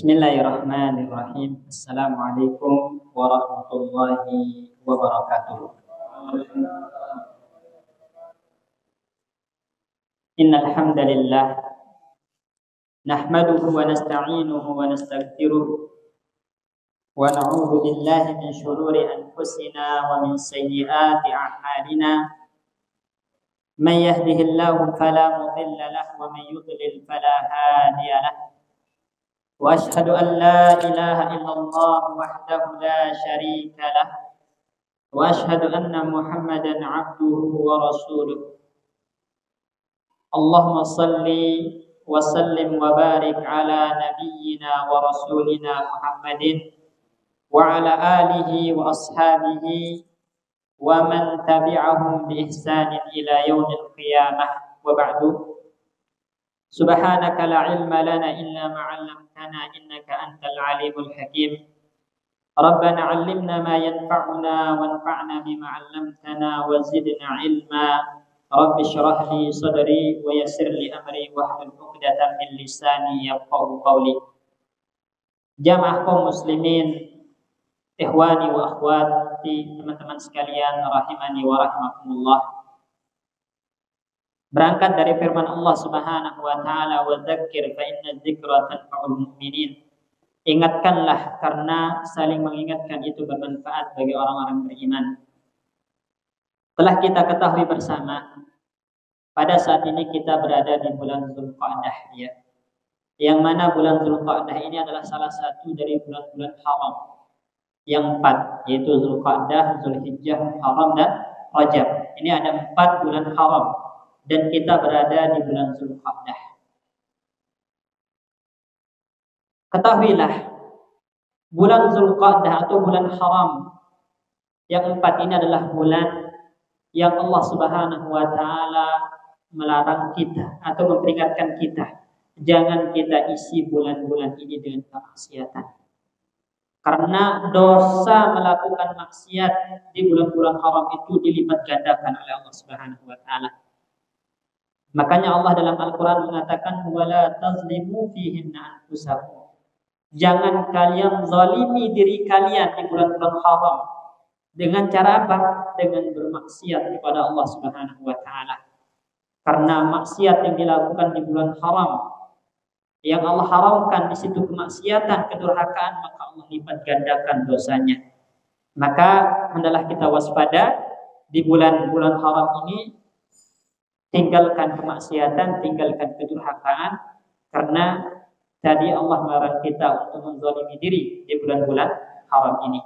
Bismillahirrahmanirrahim. Assalamualaikum warahmatullahi wabarakatuh. Innal hamdalillah nahmaduhu wa nasta'inuhu wa nastaghfiruh wa na'udzu billahi min shururi anfusina wa min sayyiati a'malina. Man yahdihillahu fala mudilla lahu wa man yudlil fala hadiya lahu. وأشهد أن لا إله إلا الله وحده لا شريك له وأشهد أن محمدا عبده ورسوله اللهم صل وسلم وبارك على نبينا ورسولنا محمد وعلى آله وأصحابه ومن تبعهم بإحسان إلى يوم القيامة وبعد سبحانك لا علم لنا إلا ما علمتنا إنك أنت العليم الحكيم ربنا علمنا ما ينفعنا وانفعنا بما علمتنا وزدنا علما رب اشرح لي صدري ويسر لي أمري واحلل عقدة من لساني يفقهوا قولي. Jamaah kaum muslimin, ikhwani wa akhwati, teman-teman sekalian rahimani wa rahimakumullah. Berangkat dari firman Allah Subhanahu wa taala, wa dzakir fa inna dzikra tanfa'ul mu'minin. Ingatkanlah karena saling mengingatkan itu bermanfaat bagi orang-orang beriman. Telah kita ketahui bersama, pada saat ini kita berada di bulan Dzulqa'dah, ya. Yang mana bulan Dzulqa'dah ini adalah salah satu dari bulan-bulan haram yang 4, yaitu Dzulqa'dah, Dzulhijjah, Muharram dan Rajab. Ini ada 4 bulan haram. Dan kita berada di bulan Dzulqa'dah. Ketahuilah, bulan Dzulqa'dah atau bulan haram yang 4 ini adalah bulan yang Allah Subhanahu wa taala melarang kita atau memperingatkan kita, jangan kita isi bulan-bulan ini dengan kemaksiatan. Karena dosa melakukan maksiat di bulan-bulan haram itu dilipat gandakan oleh Allah Subhanahu wa taala. Makanya Allah dalam Al-Quran mengatakan wala tazlimu fihinna anfusakum. Jangan kalian zalimi diri kalian di bulan-bulan haram. Dengan cara apa? Dengan bermaksiat kepada Allah Subhanahu wa taala. Karena maksiat yang dilakukan di bulan haram, yang Allah haramkan di situ kemaksiatan, kedurhakaan, maka Allah lipat gandakan dosanya. Maka hendaklah kita waspada di bulan-bulan haram ini. Tinggalkan kemaksiatan, tinggalkan kedurhakaan, karena tadi Allah melarang kita untuk menzalimi diri di bulan-bulan haram ini.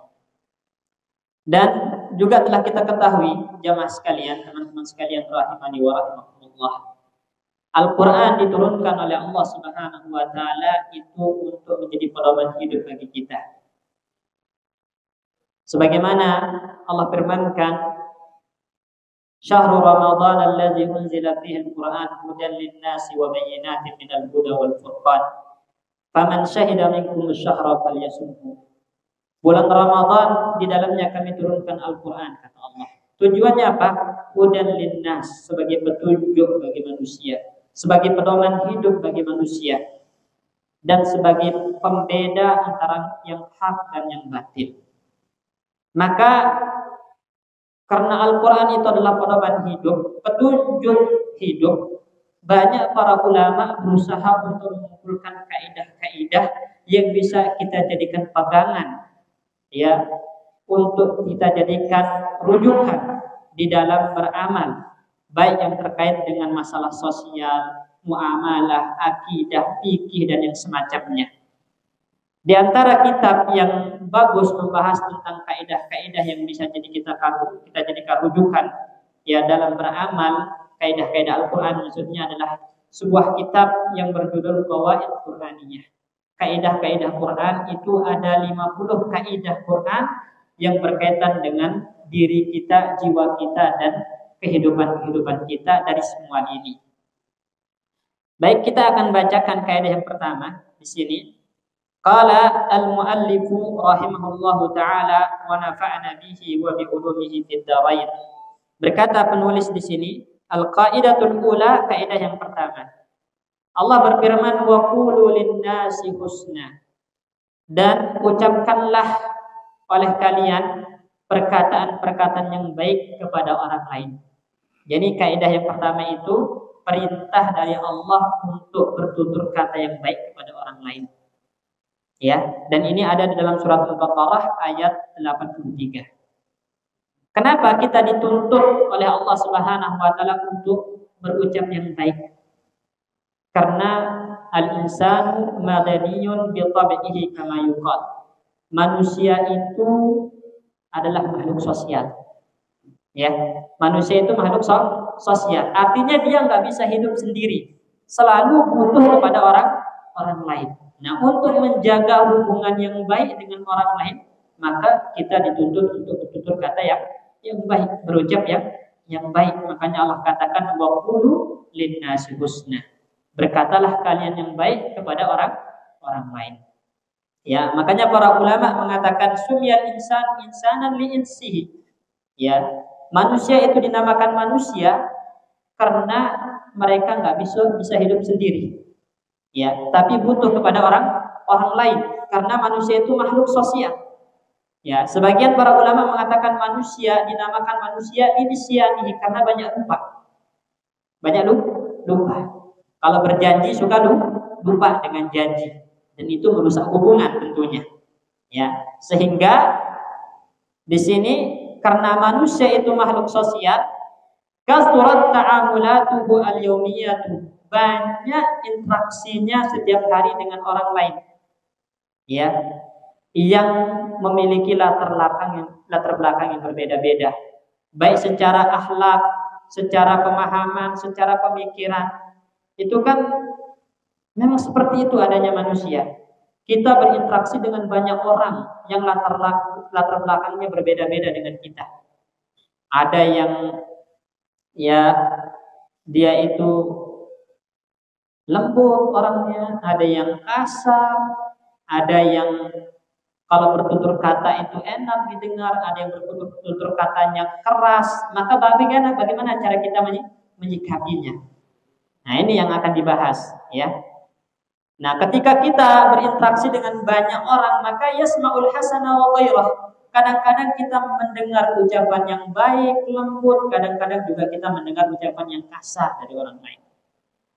Dan juga telah kita ketahui, jamaah sekalian, teman-teman sekalian rahimani wa rahimakumullah, Al-Quran diturunkan oleh Allah Subhanahu wa taala itu untuk menjadi pedoman hidup bagi kita. Sebagaimana Allah firmankan, Syahrul Ramadan alladzi unzila fihi al-Qur'an hudan lin-nasi wa bayyinatin minal huda wal furqan. Faman syahida minkum asy-syahra falyasumhu. Bulan Ramadan di dalamnya kami turunkan Al-Qur'an, kata Allah. Tujuannya apa? Hudan lin-nas, sebagai petunjuk bagi manusia, sebagai pedoman hidup bagi manusia, dan sebagai pembeda antara yang hak dan yang batil. Maka karena Al-Quran itu adalah pedoman hidup, petunjuk hidup, banyak para ulama berusaha untuk mengumpulkan kaidah-kaidah yang bisa kita jadikan pegangan, ya, untuk kita jadikan rujukan di dalam beramal, baik yang terkait dengan masalah sosial, muamalah, akidah, fikih, dan yang semacamnya. Di antara kitab yang bagus membahas tentang kaidah-kaidah yang bisa jadi kita jadikan rujukan, ya, dalam beramal, kaidah-kaidah Al-Quran maksudnya adalah sebuah kitab yang berjudul Qawaid Qur'aniyah. Kaidah-kaidah Quran itu ada 50 kaidah Quran yang berkaitan dengan diri kita, jiwa kita, dan kehidupan kita dari semua ini. Baik, kita akan bacakan kaidah yang pertama di sini. Qala al-muallifu rahimahullahu ta'ala wa nafa'na bihi wa bi ulumihi fid dharain. Berkata penulis di sini, al-qaidatul ula, kaidah yang pertama. Allah berfirman wa qulu lin-nasi husna. dan ucapkanlah oleh kalian perkataan-perkataan yang baik kepada orang lain. Jadi kaidah yang pertama itu perintah dari Allah untuk bertutur kata yang baik kepada orang lain. Ya, dan ini ada di dalam surat Al-Baqarah ayat 83. Kenapa kita dituntut oleh Allah Subhanahu wa taala untuk berucap yang baik? Karena al-insanu madaniyun bi tabi'ihi kama yuqal. Manusia itu adalah makhluk sosial. Ya, manusia itu makhluk sosial. Artinya dia nggak bisa hidup sendiri. Selalu butuh kepada orang lain. Nah, untuk menjaga hubungan yang baik dengan orang lain, maka kita dituntut untuk bertutur kata yang baik, berucap yang baik. Makanya Allah katakan wa qulu linnasi husna. Berkatalah kalian yang baik kepada orang lain. Ya, makanya para ulama mengatakan sumyal insanan li insihi. Ya, manusia itu dinamakan manusia karena mereka nggak bisa hidup sendiri. Ya, tapi butuh kepada orang lain karena manusia itu makhluk sosial. Ya, sebagian para ulama mengatakan manusia dinamakan manusia inisyanihi karena banyak lupa. Banyak lupa. Kalau berjanji suka lupa dengan janji, dan itu merusak hubungan tentunya. Ya, sehingga di sini karena manusia itu makhluk sosial, kasurat ta'amulatuhu al-yaumiyatu, banyak interaksinya setiap hari dengan orang lain. Ya, yang memiliki latar belakang yang berbeda-beda, baik secara akhlak, secara pemahaman, secara pemikiran. Itu kan memang seperti itu adanya manusia. Kita berinteraksi dengan banyak orang yang latar belakangnya berbeda-beda dengan kita. Ada yang dia itu lembut orangnya, ada yang kasar, ada yang kalau bertutur kata itu enak didengar, ada yang bertutur katanya keras. Maka bagaimana cara kita menyikapinya? Nah, ini yang akan dibahas, ya. Nah, ketika kita berinteraksi dengan banyak orang, maka yasma'ul hasana wa ghairah. Kadang-kadang kita mendengar ucapan yang baik, lembut, kadang-kadang juga kita mendengar ucapan yang kasar dari orang lain.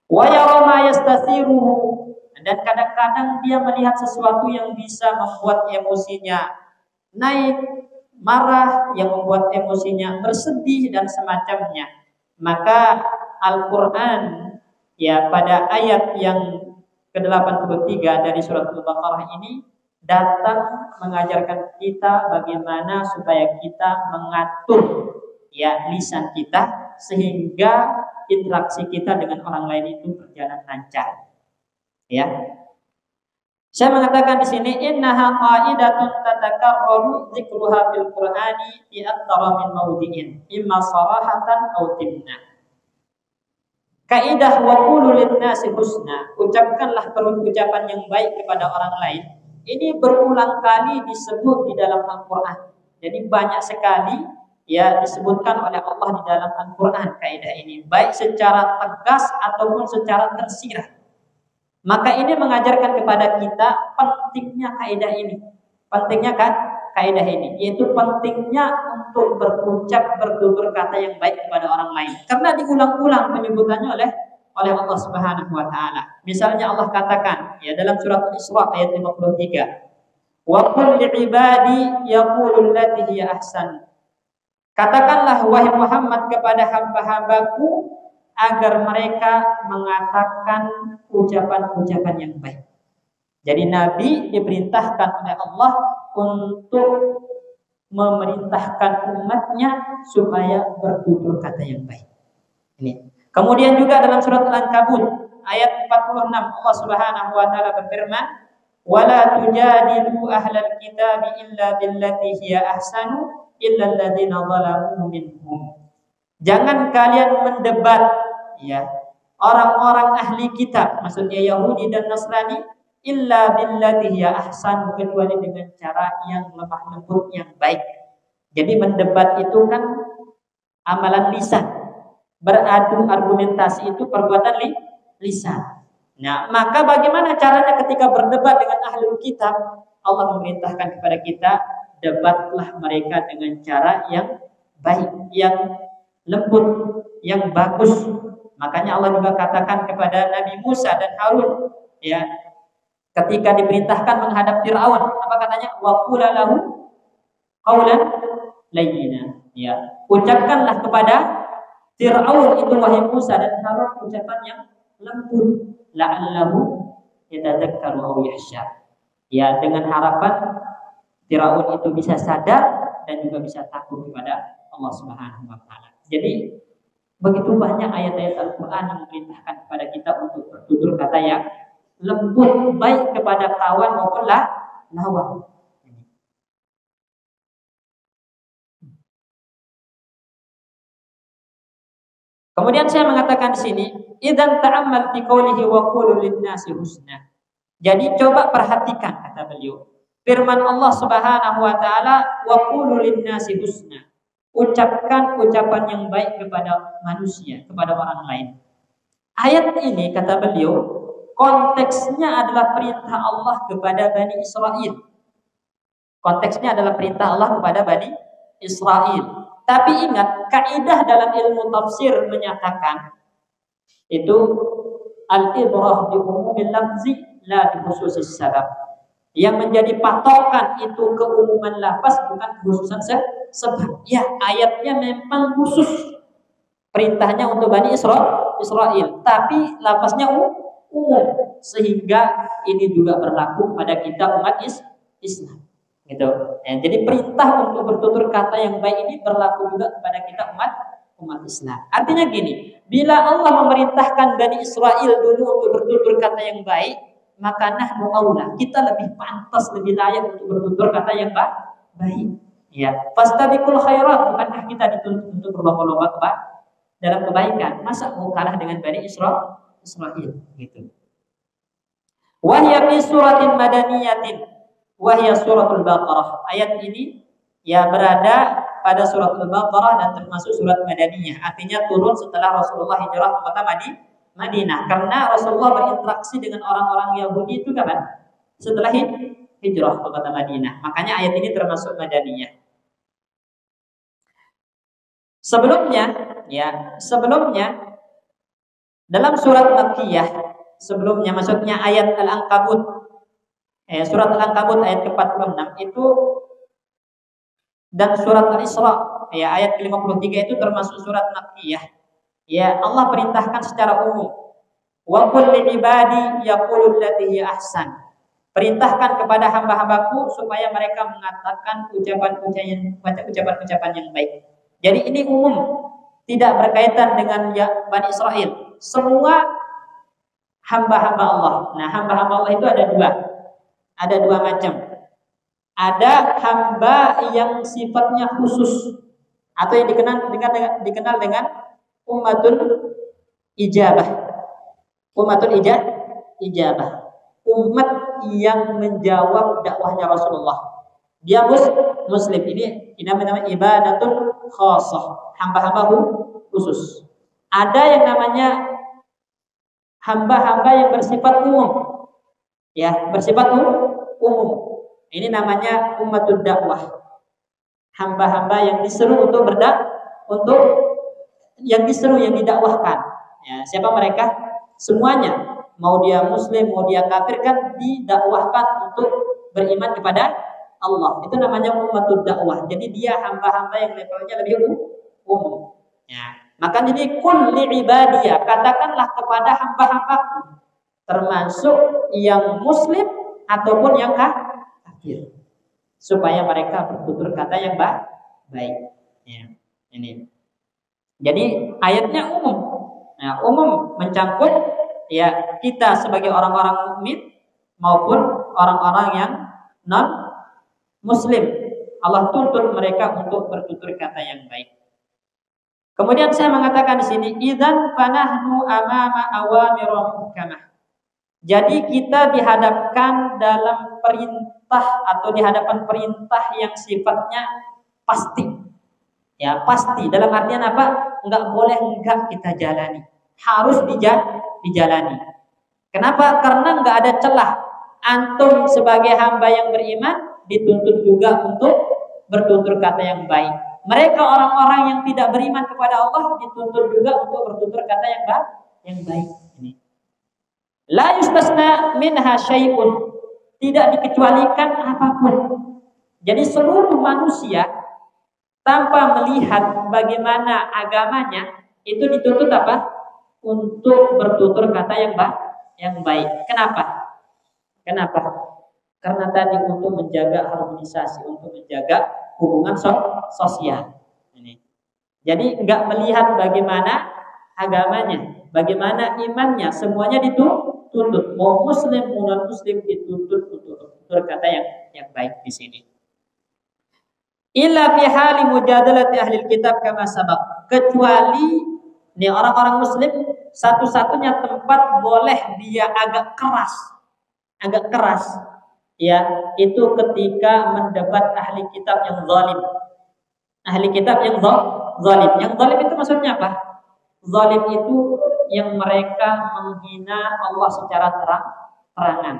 Wa yara ma yastasiruhu, dan kadang-kadang dia melihat sesuatu yang bisa membuat emosinya naik, marah, yang membuat emosinya bersedih dan semacamnya. Maka Al-Qur'an pada ayat yang ke-83 dari surat Al-Baqarah ini datang mengajarkan kita bagaimana supaya kita mengatur lisan kita sehingga interaksi kita dengan orang lain itu berjalan lancar. Ya. Saya mengatakan di sini innaha qaidatun tatakarraru dzikruha fil Qur'ani fi aktsara min mawdi'in imma sarahatan aw timna. Kaidah wa qulu linnasi husna, ucapkanlah ucapan yang baik kepada orang lain. Ini berulang kali disebut di dalam Al-Qur'an. Jadi banyak sekali disebutkan oleh Allah di dalam Al-Qur'an kaidah ini, baik secara tegas ataupun secara tersirat. Maka ini mengajarkan kepada kita pentingnya kaidah ini. Pentingnya kaidah ini, yaitu pentingnya untuk bertutur kata yang baik kepada orang lain. Karena diulang-ulang penyebutannya oleh Allah Subhanahu wa taala. Misalnya Allah katakan dalam surat Al-Isra ayat 53. Wa qul li'ibadi yaqulu allati hiya ahsan. Katakanlah wahai Muhammad kepada hamba-hambaku agar mereka mengatakan ucapan-ucapan yang baik. Jadi Nabi diperintahkan oleh Allah untuk memerintahkan umatnya supaya bertutur kata yang baik. Ini. Kemudian juga dalam surat Al-Ankabut ayat 46 Allah Subhanahu wa taala berfirman, "Wala tujadilu ahlal kitabi illa billati hiya ahsanu illa alladziina zalamu minhum." Jangan kalian mendebat orang-orang ahli kitab, maksudnya Yahudi dan Nasrani, illa billati hiya ahsan, kecuali dengan cara yang lemah lembut yang baik. Jadi mendebat itu kan amalan lisan. Beradu argumentasi itu perbuatan lisan. Nah, maka bagaimana caranya ketika berdebat dengan ahli kitab? Allah memerintahkan kepada kita, debatlah mereka dengan cara yang baik, yang lembut, yang bagus. Makanya Allah juga katakan kepada Nabi Musa dan Harun, ya, ketika diperintahkan menghadap Firaun, apa katanya? Wa qula lahu qaulan layyina. Ya, ucapkanlah kepada Firaun itu wahai Musa dan Harun ucapan yang lembut, la'allahu yatadzakkaru aw yakhsha. Ya, dengan harapan Firaun itu bisa sadar dan juga bisa takut kepada Allah Subhanahu wa taala. Jadi begitu banyak ayat-ayat Al-Qur'an yang memerintahkan kepada kita untuk bertutur kata yang lembut, baik kepada kawan maupun lawan. Kemudian saya mengatakan di sini, idzan ta'ammal fi qoulihi wa qulu lin-nasi husna. Jadi coba perhatikan kata beliau, firman Allah Subhanahu wa taala, wa qulu lin-nasi husna. Ucapkan ucapan yang baik kepada manusia, kepada orang lain. Ayat ini kata beliau, konteksnya adalah perintah Allah kepada Bani Israel. Konteksnya adalah perintah Allah kepada Bani Israel. Tapi ingat, kaidah dalam ilmu tafsir menyatakan itu al-ibrah bi umumil lafzi la bi khususis sabab. Yang menjadi patokan itu keumuman lafaz bukan kekhususan sebab. Ya, ayatnya memang khusus. Perintahnya untuk Bani Israel, tapi lafaznya umum, sehingga ini juga berlaku pada kita umat Islam. Gitu. Ya, jadi perintah untuk bertutur kata yang baik ini berlaku juga kepada kita umat Islam. Artinya gini, bila Allah memerintahkan Bani Israel dulu untuk bertutur kata yang baik, maka nahnu aula, kita lebih pantas, lebih layak untuk bertutur kata yang baik. Ya, fastabiqul khairat, bukankah kita dituntut untuk berlomba-lomba dalam kebaikan? Masa mau kalah dengan Bani Israel gitu. Wa hiya fi suratin madaniyatin wahya suratul Baqarah. Ayat ini ya berada pada suratul Baqarah dan termasuk surat Madaniyah. Artinya turun setelah Rasulullah hijrah ke kota Madinah. Karena Rasulullah berinteraksi dengan orang-orang Yahudi itu kapan? Setelah hijrah ke kota Madinah. Makanya ayat ini termasuk Madaniyah. Sebelumnya dalam surat Makkiyah, sebelumnya maksudnya ayat Al-Ankabut, surat Al-Ankabut ayat ke-46 itu, dan surat Al-Isra ayat ke-53 itu termasuk surat Makkiyah. Ya, Allah perintahkan secara umum. Wa qul li ibadi yaqulu allati hiya ahsan. Perintahkan kepada hamba-hambaku supaya mereka mengatakan ucapan-ucapan yang baik. Jadi ini umum, tidak berkaitan dengan Bani Israel. Semua hamba-hamba Allah. Nah, hamba-hamba Allah itu ada dua macam. Ada hamba yang sifatnya khusus atau yang dikenal dengan ummatul ijabah. Ummatul ijabah. Umat yang menjawab dakwahnya Rasulullah. Dia muslim. Ini namanya ibadatul khassah, hamba-hamba khusus. Ada yang namanya hamba-hamba yang bersifat umum. Ya, bersifat umum. Ini namanya ummatud dakwah. Hamba-hamba yang diseru untuk yang didakwahkan. Ya, siapa mereka? Semuanya. Mau dia muslim, mau dia kafir kan didakwahkan untuk beriman kepada Allah. Itu namanya ummatud dakwah. Jadi dia hamba-hamba yang levelnya lebih umum. Ya. Maka jadi qul li ibadiyah, katakanlah kepada hamba-hambaku, termasuk yang muslim ataupun yang kafir, supaya mereka bertutur kata yang baik. Ya, ini. Jadi ayatnya umum. Nah, umum mencangkut ya kita sebagai orang-orang mukmin maupun orang-orang yang non muslim. Allah tuntut mereka untuk bertutur kata yang baik. Kemudian saya mengatakan di sini, idzan fanahnu amama awamir muhkamah. Jadi kita dihadapkan dalam perintah atau di hadapan perintah yang sifatnya pasti. Ya, pasti. Dalam artian apa? Enggak boleh enggak kita jalani. Harus dijalani. Kenapa? Karena enggak ada celah antum sebagai hamba yang beriman dituntut juga untuk bertutur kata yang baik. Mereka orang-orang yang tidak beriman kepada Allah dituntut juga untuk bertutur kata yang baik. Ini. La yustasna minha syai'un. Tidak dikecualikan apapun. Jadi seluruh manusia tanpa melihat bagaimana agamanya itu dituntut apa? Untuk bertutur kata yang baik. Kenapa? Karena tadi untuk menjaga harmonisasi, untuk menjaga hubungan sosial. Ini. Jadi enggak melihat bagaimana agamanya, bagaimana imannya, semuanya dituntut. Mau muslim, mau non muslim dituntut untuk berkata yang baik di sini. Illa fi hali mujadalati ahli kitab kama sabaq. Kecuali nih orang-orang muslim satu-satunya tempat boleh dia agak keras ya, itu ketika mendebat ahli kitab yang zalim. Ahli kitab yang zalim. Yang zalim itu maksudnya apa? Zalim itu yang mereka menghina Allah secara terang-terangan,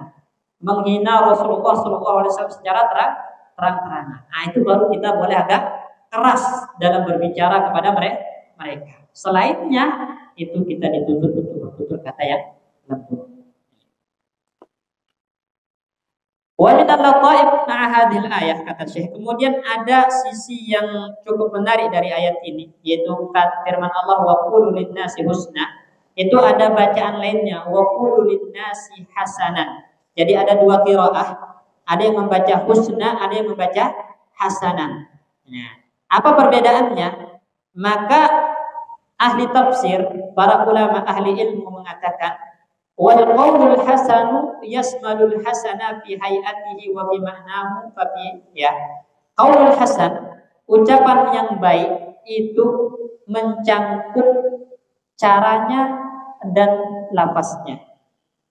menghina Rasulullah SAW secara terang-terangan. Nah, itu baru kita boleh agak keras dalam berbicara kepada mereka. Selainnya itu kita dituntut untuk bertutur kata yang lembut. Wa min al-lataif ma'a hadhil ayah, kata Syekh. Kemudian ada sisi yang cukup menarik dari ayat ini, yaitu firman Allah wa qulu lin-nasi husna. Itu ada bacaan lainnya wa qulu lin-nasi hasanan. Jadi ada dua qiraah, ada yang membaca husna, ada yang membaca hasanan. Nah, apa perbedaannya? Maka ahli tafsir, para ulama ahli ilmu mengatakan wal qaulul hasanu yasmalul hasana fi hayatihi wa bi ma'nahu fa fi ya. Qaulul hasan, ucapan yang baik itu mencangkup caranya dan lafaznya.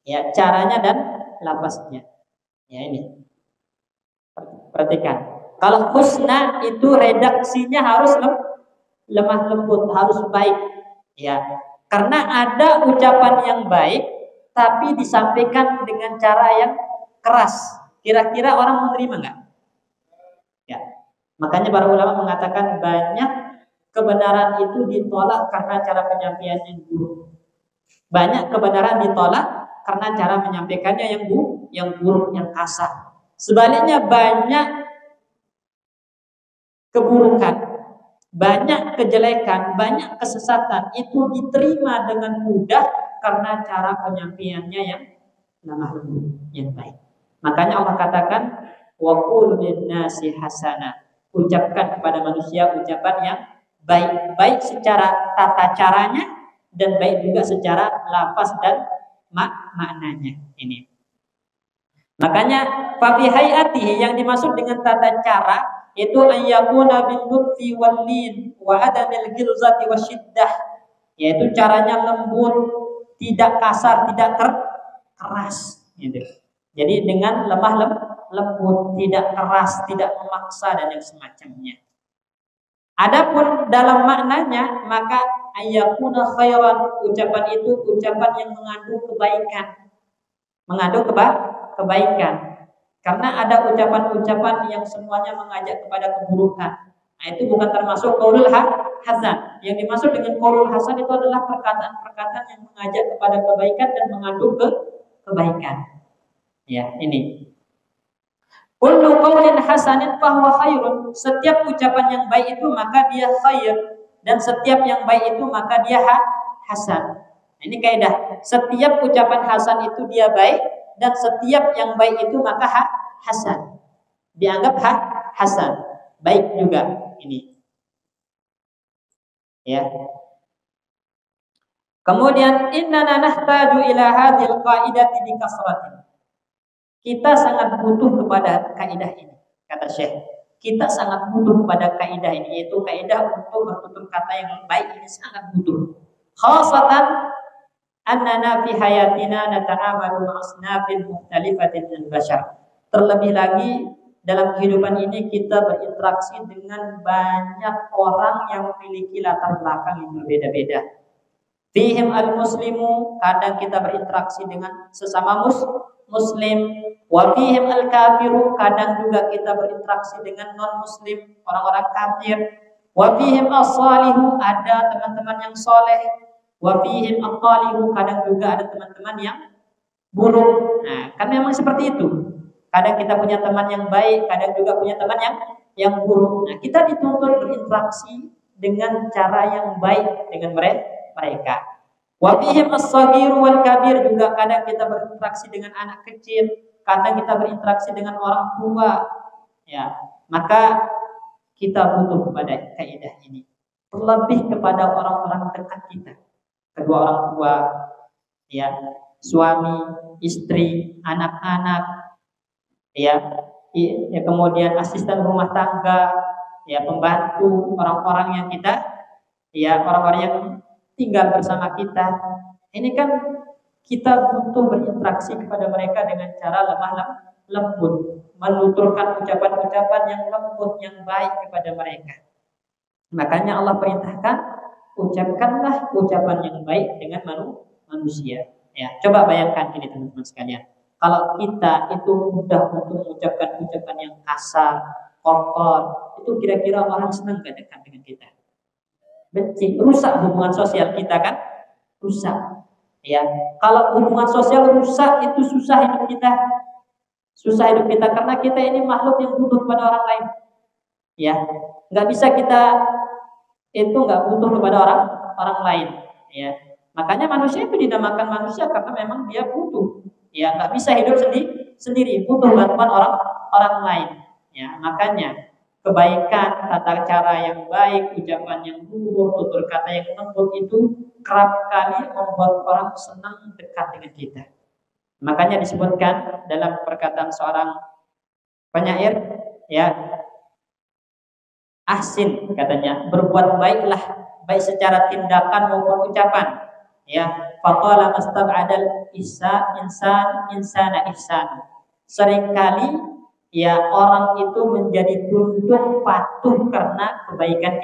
Ya, caranya dan lafaznya. Ya, ini. Perhatikan. Kalau husna itu redaksinya harus lemah lembut, harus baik. Ya. Karena ada ucapan yang baik tapi disampaikan dengan cara yang keras. Kira-kira orang menerima enggak? Ya. Makanya para ulama mengatakan banyak kebenaran itu ditolak karena cara penyampaiannya yang buruk. Banyak kebenaran ditolak karena cara menyampaikannya yang buruk, yang kasar. Sebaliknya banyak keburukan, banyak kejelekan, banyak kesesatan itu diterima dengan mudah karena cara penyampaiannya yang lemah lembut, yang baik. Makanya Allah katakan wa qul lin-nasi hasana. Ucapkan kepada manusia ucapan yang baik, baik secara tata caranya dan baik juga secara lafaz dan maknanya. Ini. Makanya fa bi hayatihi, yang dimaksud dengan tata cara itu ayyakuna bil lutfi wal lin wa adamil ghilzati wasyiddah, yaitu caranya lembut, tidak kasar, tidak keras gitu. Jadi dengan lemah lembut, tidak keras, tidak memaksa dan yang semacamnya. Adapun dalam maknanya, maka ayyakuna khairan, ucapan itu ucapan yang mengandung kebaikan. Mengandung kebaikan. Karena ada ucapan-ucapan yang semuanya mengajak kepada keburukan. Nah, itu bukan termasuk qaulul hasan. Yang dimaksud dengan qaulul hasan itu adalah perkataan-perkataan yang mengajak kepada kebaikan dan mengandung kebaikan. Ya, ini. Kullu qaulin hasanin fahuwa khairun. Setiap ucapan yang baik itu maka dia khair, dan setiap yang baik itu maka dia hasan. Nah, ini kaidah. Setiap ucapan hasan itu dia baik, dan setiap yang baik itu maka hasan. Dianggap hasan, baik juga. Ini ya. Kemudian innana nahtaju ila hadhil qaidati bi kasratin. Kita sangat butuh kepada kaidah ini, kata Syekh. Kita sangat butuh kepada kaidah ini, yaitu kaidah untuk bertutur kata yang baik ini sangat butuh. Khasatan annana fi hayatina nata'amalu ma'asnafin mukhtalifatin min bashar. Terlebih lagi dalam kehidupan ini kita berinteraksi dengan banyak orang yang memiliki latar belakang yang berbeda-beda. Fihim al-muslimu, kadang kita berinteraksi dengan sesama muslim, wa fihim al-kafiru, kadang juga kita berinteraksi dengan non-muslim, orang-orang kafir, wa fihim as-salihu, ada teman-teman yang soleh, wa fihim at-talihu, kadang juga ada teman-teman yang buruk. Nah, kan memang seperti itu. Kadang kita punya teman yang baik, kadang juga punya teman yang buruk. Nah, kita dituntut berinteraksi dengan cara yang baik dengan mereka. Wa fihim as-saghiru wal kabir, juga kadang kita berinteraksi dengan anak kecil, kadang kita berinteraksi dengan orang tua. Ya, maka kita butuh kepada kaidah ini. Terlebih kepada orang-orang dekat kita. Kedua orang tua, ya, suami, istri, anak-anak, ya, kemudian asisten rumah tangga, ya, pembantu, orang-orang yang kita, ya, orang-orang yang tinggal bersama kita. Ini kan kita butuh berinteraksi kepada mereka dengan cara lemah lembut, menuturkan ucapan-ucapan yang lembut, yang baik kepada mereka. Makanya Allah perintahkan, ucapkanlah ucapan yang baik dengan manusia. Ya, coba bayangkan ini teman-teman sekalian. Kalau kita itu mudah untuk mengucapkan ucapan yang kasar, kotor, itu kira-kira orang senang gak dekat dengan kita? Benci, rusak hubungan sosial kita kan? Rusak. Ya, kalau hubungan sosial rusak, itu susah hidup kita. Susah hidup kita karena kita ini makhluk yang butuh kepada orang lain. Ya, nggak bisa kita itu nggak butuh kepada orang lain. Ya, makanya manusia itu dinamakan manusia karena memang dia butuh. Ya, nggak bisa hidup sendiri, butuh bantuan orang lain. Ya, makanya kebaikan, tata cara yang baik, ucapan yang luhur, tutur kata yang lembut itu kerap kali membuat orang senang dekat dengan kita. Makanya disebutkan dalam perkataan seorang penyair, ya, ahsin katanya, berbuat baiklah, baik secara tindakan maupun ucapan. Ya, faqala mastab'adal insana ihsan. Seringkali ya orang itu menjadi tunduk patuh karena kebaikan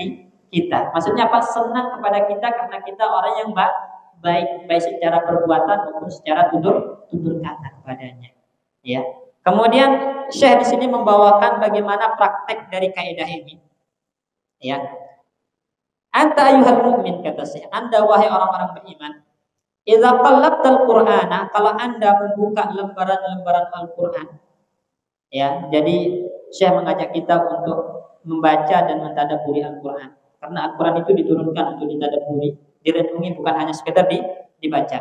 kita. Maksudnya apa? Senang kepada kita karena kita orang yang baik secara perbuatan maupun secara tutur kata kepadanya. Ya. Kemudian Syekh di sini membawakan bagaimana praktek dari kaidah ini. Ya. Anta ayyuhal mu'min, kata Syekh, Anda wahai orang-orang beriman, idza qallabtal Qur'ana, kalau Anda membuka lembaran-lembaran Al-Qur'an. Ya, jadi Syekh mengajak kita untuk membaca dan mentadabburi Al-Qur'an. Karena Al-Qur'an itu diturunkan untuk ditadabburi, direnungi, bukan hanya sekedar dibaca.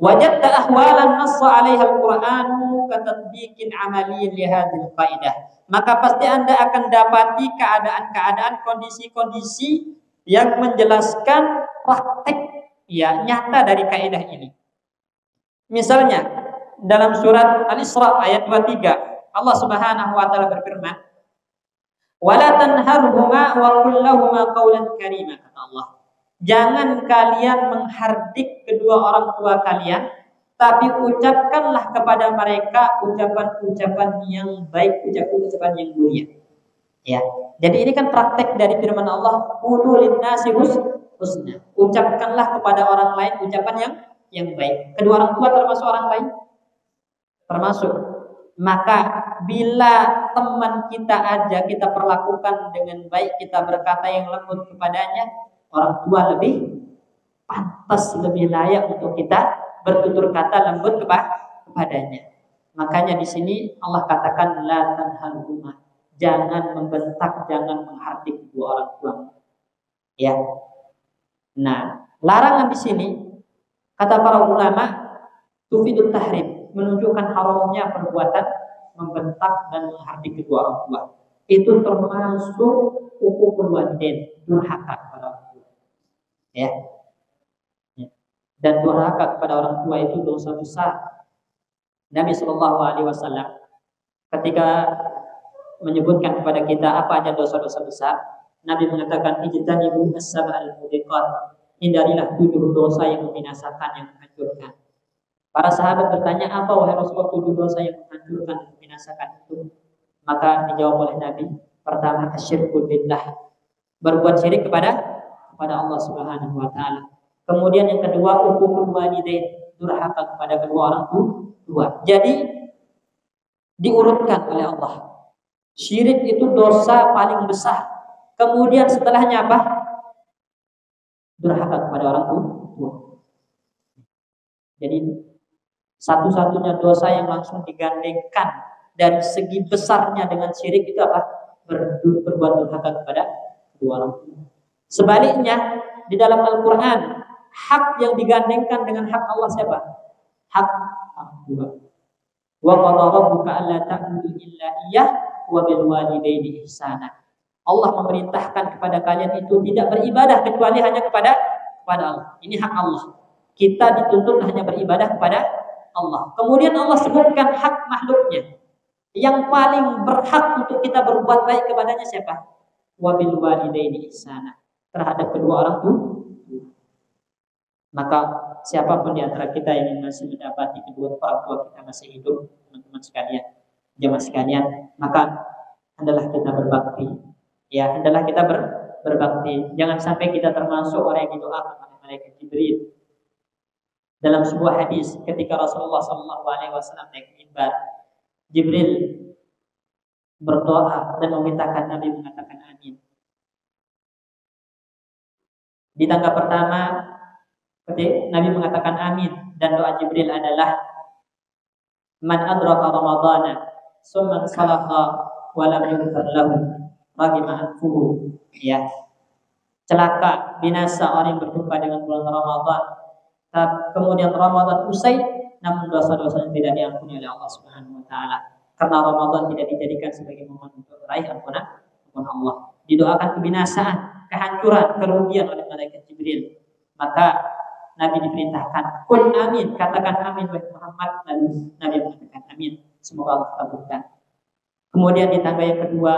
Wajadta ahwalan nassa 'alaiha Al-Qur'anu katatbiqin 'amaliyyin li hadhihi qaidah. Maka pasti Anda akan dapati keadaan-keadaan, kondisi-kondisi yang menjelaskan praktek ya nyata dari kaidah ini. Misalnya dalam surat Al-Isra ayat 23, Allah Subhanahu wa taala berfirman, "Wala tanharhuma wa qul lahumā qawlan karīmā," kata Allah. Jangan kalian menghardik kedua orang tua kalian, tapi ucapkanlah kepada mereka ucapan-ucapan yang baik, ucapan-ucapan yang mulia. Ya. Jadi ini kan praktek dari firman Allah, "Qulu lin-nasi husna." Ucapkanlah kepada orang lain ucapan yang baik. Kedua orang tua termasuk orang lain? Termasuk. Maka bila teman kita aja kita perlakukan dengan baik, kita berkata yang lembut kepadanya, orang tua lebih pantas, lebih layak untuk kita bertutur kata lembut kepadanya. Makanya di sini Allah katakan la tanharhuma, jangan membentak, jangan menghardik kedua orang tua. Ya. Nah, larangan di sini kata para ulama tufidut tahrim, menunjukkan haramnya perbuatan membentak dan menghardik kedua orang tua. Itu termasuk uququl walidain, durhaka kepada orang tua. Ya. Dan durhaka kepada orang tua itu dosa besar. Nabi Shallallahu Alaihi Wasallam ketika menyebutkan kepada kita apa aja dosa-dosa besar, Nabi mengatakan ijtanibu as-sab'al mubiqat, hindarilah 7 dosa yang membinasakan, yang menghancurkan. Para sahabat bertanya, apa wahai Rasulullah 7 dosa yang menghancurkan dan membinasakan itu? Maka dijawab oleh Nabi, pertama asyirku billah, berbuat syirik kepada Allah Subhanahu wa taala. Kemudian yang kedua uququl walidain, durhaka kepada kedua orang tua. Jadi diurutkan oleh Allah. Syirik itu dosa paling besar. Kemudian setelahnya apa? Durhaka kepada orang tua. Jadi satu-satunya dosa yang langsung digandengkan dari segi besarnya dengan syirik itu apa? Berbuat durhaka kepada kedua orang tua. Sebaliknya di dalam Al-Quran, hak yang digandengkan dengan hak Allah siapa? Hak Allah. Wa qadha rabbuka alla ta'budu illa iyyah wa bil walidayni ihsana. Allah memerintahkan kepada kalian itu tidak beribadah kecuali hanya kepada Allah. Ini hak Allah. Kita dituntut hanya beribadah kepada Allah. Kemudian Allah sebutkan hak makhluknya. Yang paling berhak untuk kita berbuat baik kepadanya siapa? Wa bil walidayni ihsana. Terhadap kedua orang tua. Maka siapapun di antara kita yang masih mendapati kedua orang tua kita masih hidup, teman-teman sekalian, jemaah sekalian, maka hendaklah kita berbakti. Ya, hendaklah kita berbakti. Jangan sampai kita termasuk orang yang didoakan oleh malaikat Jibril. Dalam sebuah hadis, ketika Rasulullah SAW naik mimbar, Jibril berdoa dan memintakan Nabi mengatakan amin. Di tangga pertama, Nabi mengatakan amin, dan doa Jibril adalah man adraka ramadhana summa salaha wa lam yughfar lahu raghima anfuhu. Ya, celaka binasa orang yang berjumpa dengan bulan Ramadan, kemudian Ramadan usai namun dosa-dosanya tidak diampuni oleh Allah Subhanahu wa taala, karena Ramadan tidak dijadikan sebagai momen untuk meraih ampunan Allah. Didoakan kebinasaan, kehancuran, kerugian oleh malaikat Jibril. Maka Nabi diperintahkan, "Qul amin," katakan amin wahai Muhammad. Lalu Nabi mengatakan amin, semoga Allah kabulkan. Kemudian di tangga yang kedua,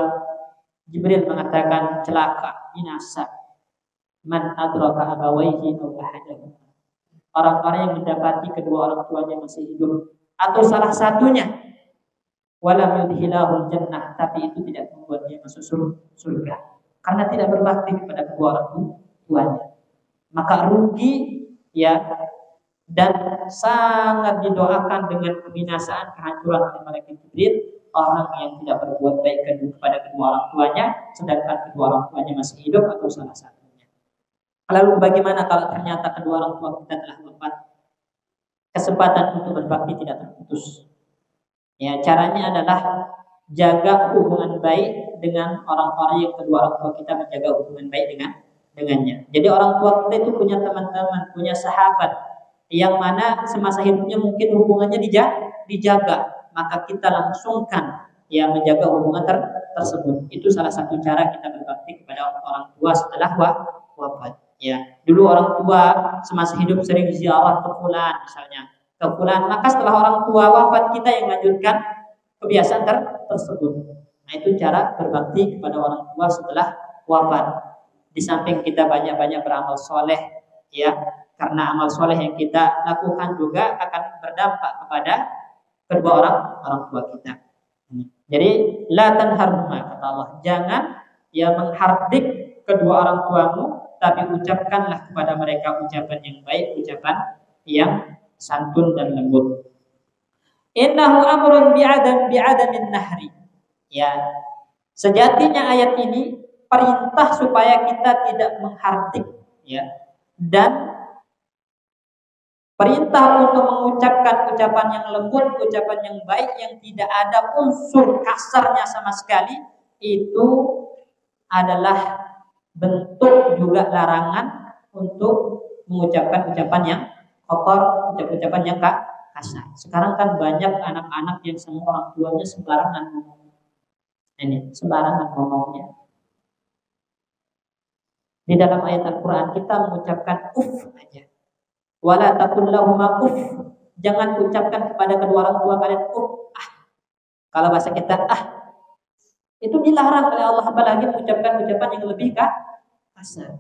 Jibril mengatakan celaka, binasa, man adraka abawaihi aw ahadahum. Orang-orang yang mendapati kedua orang tuanya masih hidup atau salah satunya, walam yudhilahul jannah, tapi itu tidak membuat dia masuk surga karena tidak berbakti kepada kedua orang tuanya. Maka rugi, ya, dan sangat didoakan dengan kebinasaan, kehancuran oleh malaikat Jibril orang yang tidak berbuat baik kepada kedua orang tuanya sedangkan kedua orang tuanya masih hidup atau salah satunya. Lalu bagaimana kalau ternyata kedua orang tua kita telah wafat? Kesempatan untuk berbakti tidak terputus. Ya, caranya adalah jaga hubungan baik dengan orang-orang yang kedua orang tua kita menjaga hubungan baik dengannya. Jadi orang tua kita itu punya teman-teman, punya sahabat yang mana semasa hidupnya mungkin hubungannya dijaga, maka kita langsungkan ya menjaga hubungan tersebut. Itu salah satu cara kita berbakti kepada orang tua setelah wafat. Ya, dulu orang tua semasa hidup sering ziarah ke fulan misalnya, ke fulan, maka setelah orang tua wafat kita yang lanjutkan kebiasaan tersebut. Nah, itu cara berbakti kepada orang tua setelah wafat. Di samping kita banyak-banyak beramal soleh, ya, karena amal soleh yang kita lakukan juga akan berdampak kepada kedua orang tua kita. Jadi la tanharhuma, kata Allah, jangan ya menghardik kedua orang tuamu, tapi ucapkanlah kepada mereka ucapan yang baik, ucapan yang santun dan lembut. Innahu amrun bi'adamin nahri. Ya, sejatinya ayat ini perintah supaya kita tidak menghardik, ya, dan perintah untuk mengucapkan ucapan yang lembut, ucapan yang baik yang tidak ada unsur kasarnya sama sekali. Itu adalah bentuk juga larangan untuk mengucapkan ucapan yang kotor, ucapan yang kasar. Sekarang kan banyak anak-anak yang sama orang tuanya sembarangan ngomong. Ini sembarangan ngomongnya. Di dalam ayat Al-Quran kita mengucapkan aja. Wala taqul lahuma jangan ucapkan kepada kedua orang tua kalian Kalau bahasa kita itu dilarang oleh Allah, apalagi mengucapkan ucapan yang lebih kasar.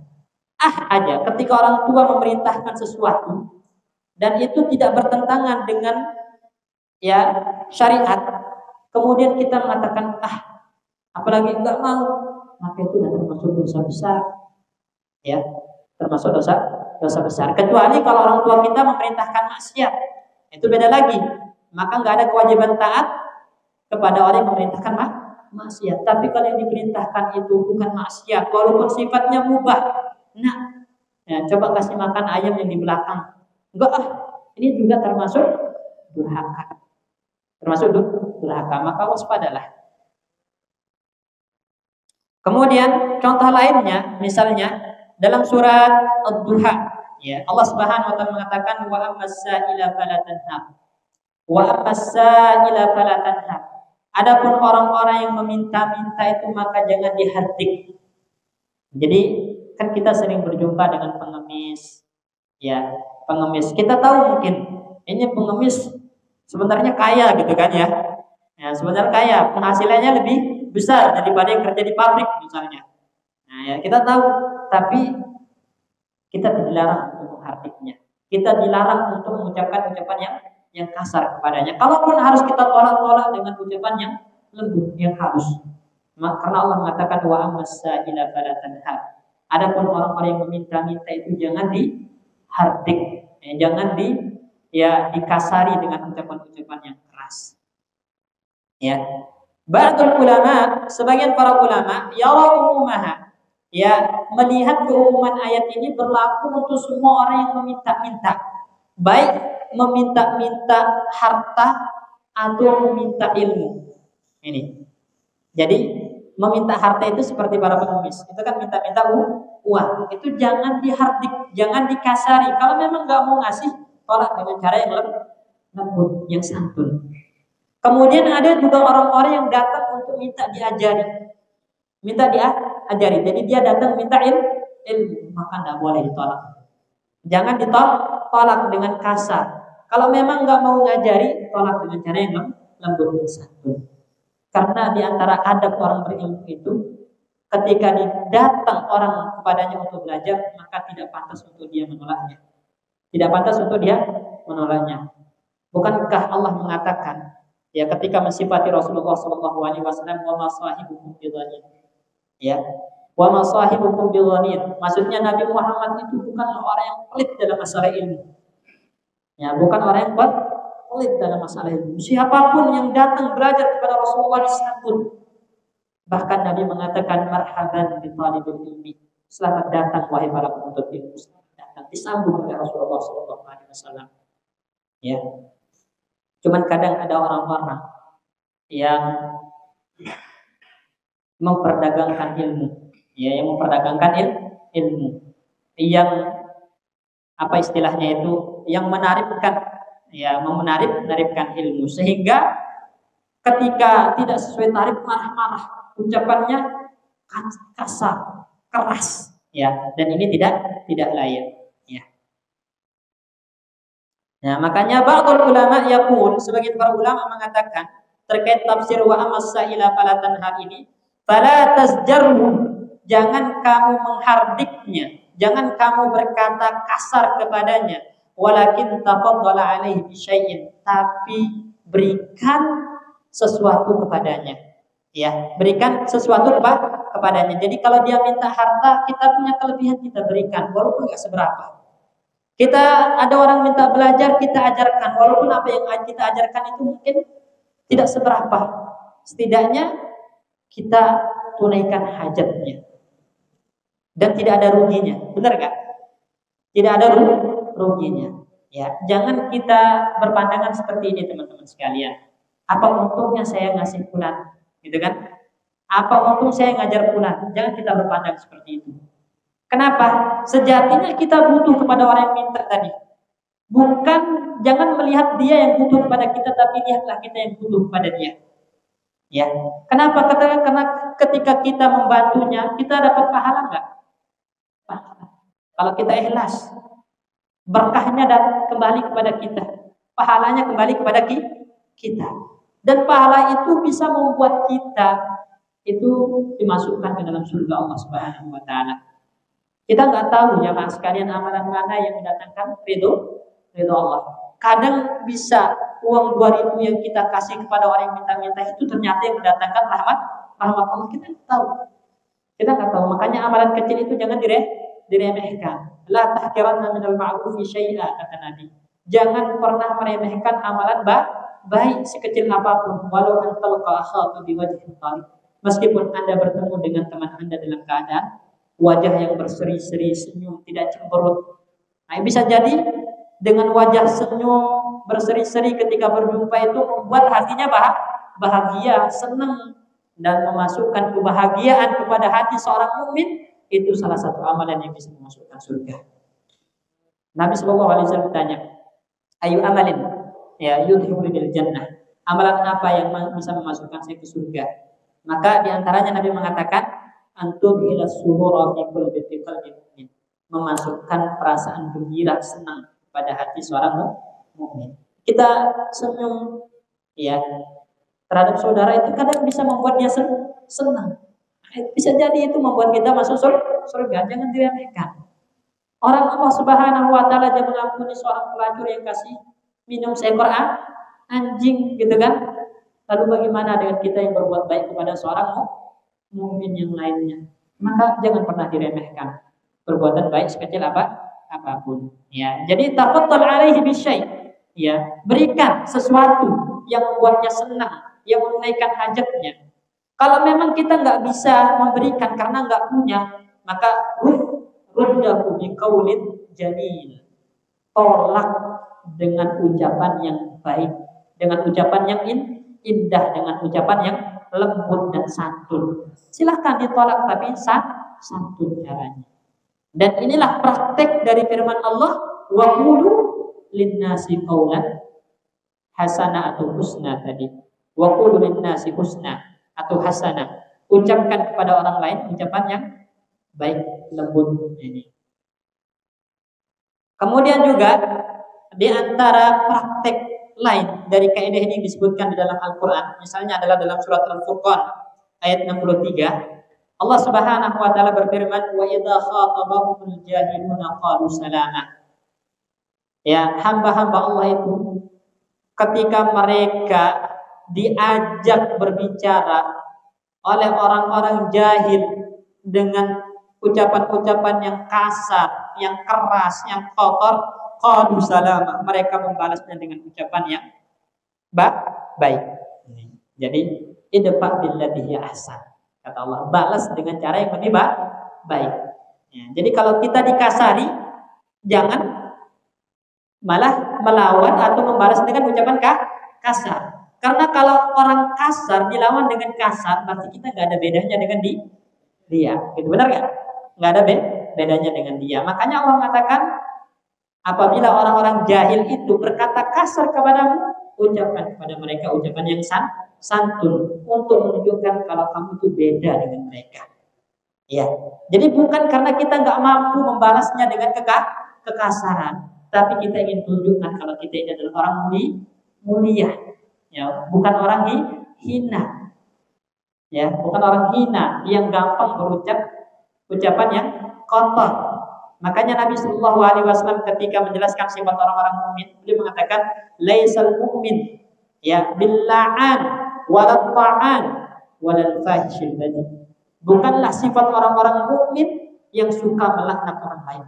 Aja ketika orang tua memerintahkan sesuatu dan itu tidak bertentangan dengan ya syariat, kemudian kita mengatakan apalagi enggak mau, maka itu sudah termasuk dosa besar. Ya, termasuk dosa besar. Kecuali kalau orang tua kita memerintahkan maksiat, itu beda lagi. Maka nggak ada kewajiban taat, kepada orang yang memerintahkan maksiat. Tapi kalau yang diperintahkan itu bukan maksiat, walaupun sifatnya mubah. Nah, ya, coba kasih makan ayam yang di belakang. Enggak ini juga termasuk durhaka. Termasuk durhaka, maka waspadalah. Kemudian contoh lainnya, misalnya dalam surat Ad-Duha, ya, Allah Subhanahu wa taala mengatakan wa ammas-sa'ila fala tanhar. Wa ammas-sa'ila fala tanhar. Adapun orang-orang yang meminta-minta itu maka jangan dihardik. Jadi kan kita sering berjumpa dengan pengemis, ya, pengemis. Kita tahu mungkin ini pengemis sebenarnya kaya gitu kan ya. Ya, sebenarnya kaya, penghasilannya lebih besar daripada yang kerja di pabrik misalnya. Nah, ya, kita tahu, tapi kita dilarang untuk menghardiknya. Kita dilarang untuk mengucapkan ucapan yang kasar kepadanya. Kalaupun harus kita tolak-tolak dengan ucapan yang lembut, yang halus. Karena Allah mengatakan wa ammas-sa'ila fala tanhar. Adapun orang-orang yang meminta-minta itu jangan dihardik, jangan dikasari dengan ucapan-ucapan yang keras. Ya. Ba'dul ulama, sebagian para ulama yara umumaha, ya, melihat keumuman ayat ini berlaku untuk semua orang yang meminta-minta, baik meminta-minta harta atau meminta ilmu. Ini. Jadi meminta harta itu seperti para pengemis, itu kan minta-minta uang. Itu jangan dihardik, jangan dikasari. Kalau memang nggak mau ngasih, tolak dengan cara yang lembut, yang santun. Kemudian ada juga orang-orang yang datang untuk minta diajari. Minta diajari. Jadi dia datang minta ilmu, maka tidak boleh ditolak. Jangan ditolak dengan kasar. Kalau memang nggak mau ngajari, tolak dengan cara yang lembut dan santun. Karena di antara adab orang berilmu itu, ketika datang orang kepadanya untuk belajar, maka tidak pantas untuk dia menolaknya. Tidak pantas untuk dia menolaknya. Bukankah Allah mengatakan, ya, ketika mensifati Rasulullah SAW, wa ma sahibukum bidhanin, ya, wa ma sahibukum bidhanin, maksudnya Nabi Muhammad itu bukan orang yang pelit dalam masalah ilmu, ya, bukan orang yang pelit dalam masalah ilmu. Siapapun yang datang belajar kepada Rasulullah disambut. Bahkan Nabi mengatakan marhaban bi talibul ilmi, selamat datang wahai para penuntut ilmu, selamat datang, disambut oleh Rasulullah SAW. Ya. Cuman kadang ada orang-orang yang memperdagangkan ilmu, ya, yang memperdagangkan ilmu, yang apa istilahnya itu, yang menarikkan, ya, menarikkan ilmu, sehingga ketika tidak sesuai tarif marah-marah, ucapannya kasar, keras, ya, dan ini tidak layak. Nah, makanya ba'dul ulama yaqul, sebagian para ulama mengatakan terkait tafsir wa amassa-ila fala tanhar ini, fala tasjarhu, jangan kamu menghardiknya, jangan kamu berkata kasar kepadanya, walakin tafaddala alaihi bi syai'in, tapi berikan sesuatu kepadanya. Ya, berikan sesuatu kepadanya. Jadi kalau dia minta harta, kita punya kelebihan, kita berikan walaupun enggak seberapa. Kita ada orang minta belajar, kita ajarkan, walaupun apa yang kita ajarkan itu mungkin tidak seberapa. Setidaknya kita tunaikan hajatnya dan tidak ada ruginya, benar nggak? Tidak ada ruginya. Ya, jangan kita berpandangan seperti ini, teman-teman sekalian. Apa untungnya saya ngasih fulan, gitu kan? Apa untung saya ngajar fulan? Jangan kita berpandang seperti itu. Kenapa? Sejatinya kita butuh kepada orang yang minta tadi. Bukan, jangan melihat dia yang butuh kepada kita, tapi lihatlah kita yang butuh kepada dia. Ya. Kenapa? Karena ketika kita membantunya, kita dapat pahala enggak? Pahala. Kalau kita ikhlas, berkahnya kembali kepada kita. Pahalanya kembali kepada kita. Dan pahala itu bisa membuat kita itu dimasukkan ke dalam surga Allah Subhanahu wa taala. Kita nggak tahu jamaah sekalian amalan mana yang mendatangkan ridho Allah. Kadang bisa uang 2.000 yang kita kasih kepada orang yang minta-minta itu ternyata yang mendatangkan rahmat Allah. Kita nggak tahu. Makanya amalan kecil itu jangan diremehkan. La tahqiranna minal ma'rufi syai'a, kata Nabi. Jangan pernah meremehkan amalan baik sekecil apapun, walau antal qaha biwajhin talib. Meskipun Anda bertemu dengan teman Anda dalam keadaan wajah yang berseri-seri, senyum, tidak cemberut. Nah, bisa jadi dengan wajah senyum, berseri-seri ketika berjumpa itu membuat hatinya bahagia, senang, dan memasukkan kebahagiaan kepada hati seorang mukmin. Itu salah satu amalan yang bisa memasukkan surga. Nabi Shallallahu Alaihi Wasallam bertanya, ayu amalin ya yudkhilul jannah. Amalan apa yang bisa memasukkan saya ke surga? Maka diantaranya Nabi mengatakan antum ila surura fi qalbi mu'min, memasukkan perasaan gembira, senang pada hati seorang mukmin. Kita senyum ya terhadap saudara itu kadang bisa membuat dia senang. Bisa jadi itu membuat kita masuk surga. Jangan diremehkan. Orang Allah Subhanahu wa taala aja mengampuni seorang pelacur yang kasih minum seekor anjing gitu kan. Lalu bagaimana dengan kita yang berbuat baik kepada seorang mukmin yang lainnya? Maka jangan pernah diremehkan. Perbuatan baik sekecil apapun. Ya, jadi tafaddal alaihi bisyai. Ya, berikan sesuatu yang membuatnya senang, yang menunaikan hajatnya. Kalau memang kita nggak bisa memberikan karena nggak punya, maka ruddahu biqaulin jamil. Tolak dengan ucapan yang baik, dengan ucapan yang indah, dengan ucapan yang lembut dan santun. Silahkan ditolak tapi santun caranya. Dan inilah praktek dari firman Allah, wa qulu linnasi qaulan hasanah atau husna tadi. Wa qulu linnasi husna atau hasanah. Ucapkan kepada orang lain ucapan yang baik, lembut ini. Kemudian juga di antara praktek lain dari kaidah ini yang disebutkan di dalam Al-Qur'an, misalnya adalah dalam surat Al-Furqan ayat 63, Allah Subhanahu wa taala berfirman, wa idza khatabahumul jahiluna qalu salama. Ya, hamba-hamba Allah itu ketika mereka diajak berbicara oleh orang-orang jahil dengan ucapan-ucapan yang kasar, yang keras, yang kotor, qalu salama, mereka membalasnya dengan ucapan yang baik. Jadi idfa billati hiya ahsan. Kata Allah, balas dengan cara yang lebih baik. Ya, jadi kalau kita dikasari, jangan malah melawan atau membalas dengan ucapan kasar. Karena kalau orang kasar dilawan dengan kasar, berarti kita nggak ada bedanya dengan dia. Itu benar nggak? Nggak ada bedanya dengan dia. Makanya Allah mengatakan, apabila orang-orang jahil itu berkata kasar kepadamu, ucapkan kepada mereka ucapan yang santun untuk menunjukkan kalau kamu itu beda dengan mereka. Ya, jadi bukan karena kita nggak mampu membalasnya dengan kekasaran, tapi kita ingin tunjukkan kalau kita ini adalah orang mulia, ya, bukan orang hina, ya, bukan orang hina yang gampang berucap ucapan yang kotor. Makanya Nabi Shallallahu Alaihi Wasallam ketika menjelaskan sifat orang-orang mukmin, beliau mengatakan, laisal mukmin ya billa'an walad ta'an walal fahishil badi. Bukanlah sifat orang-orang mukmin yang suka melaknat orang lain.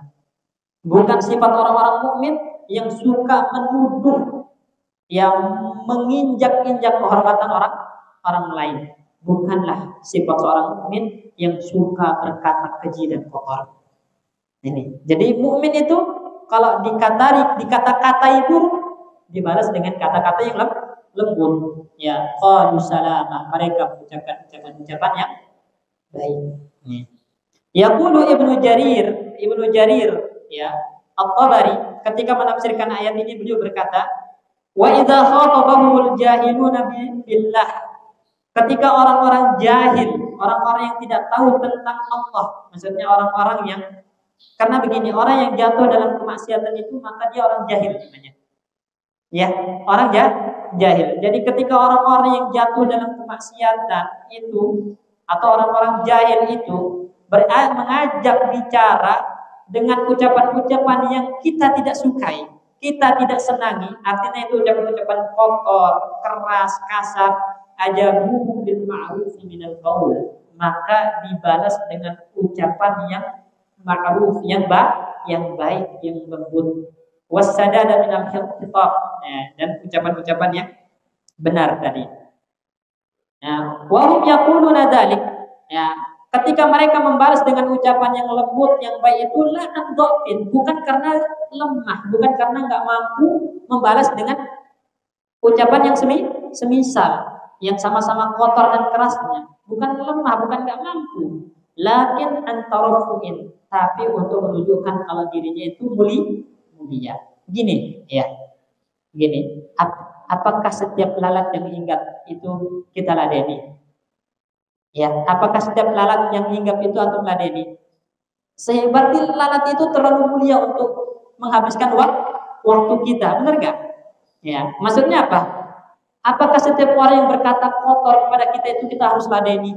Bukan sifat orang-orang mukmin yang suka menuduh, yang menginjak-injak kehormatan orang lain. Bukanlah sifat seorang mukmin yang suka berkata keji dan kotor. Ini. Jadi mukmin itu kalau dikata-katai buruk, dibalas dengan kata-kata yang lembut. Ya, qalu salama, mereka mengucapkan ucapan yang baik. Yaqulu Ibnu Jarir ya, At-Tabari ketika menafsirkan ayat ini beliau berkata, wa idza khatabahumul jahiluna billah. Ketika orang-orang jahil, orang-orang yang tidak tahu tentang Allah, maksudnya orang-orang yang, karena begini, orang yang jatuh dalam kemaksiatan itu maka dia orang jahil namanya. Ya, orang jahil. Jadi ketika orang-orang yang jatuh dalam kemaksiatan itu atau orang-orang jahil itu mengajak bicara dengan ucapan-ucapan yang kita tidak sukai, kita tidak senangi, artinya itu ucapan-ucapan kotor, keras, kasar, ajabuhum bil ma'ruf minal qaul, maka dibalas dengan ucapan yang ma'ruf, yang baik, yang lembut. Wassadada minal khitab, dan ucapan-ucapan benar tadi. Ya, wa hum yaquluna dzalik. Ya, ketika mereka membalas dengan ucapan yang lembut, yang baik itu la an-dhafin, bukan karena lemah, bukan karena enggak mampu membalas dengan ucapan yang semisal, yang sama-sama kotor dan kerasnya, bukan lemah, bukan enggak mampu. Lakin antarafuin, tapi untuk menunjukkan kalau dirinya itu mulia. Gini, ya. Gini, apakah setiap lalat yang hinggap itu kita ladeni? Ya, apakah setiap lalat yang hinggap itu antum ladeni? Berarti lalat itu terlalu mulia untuk menghabiskan waktu kita, benar nggak? Ya, maksudnya apa? Apakah setiap orang yang berkata kotor kepada kita itu kita harus ladeni?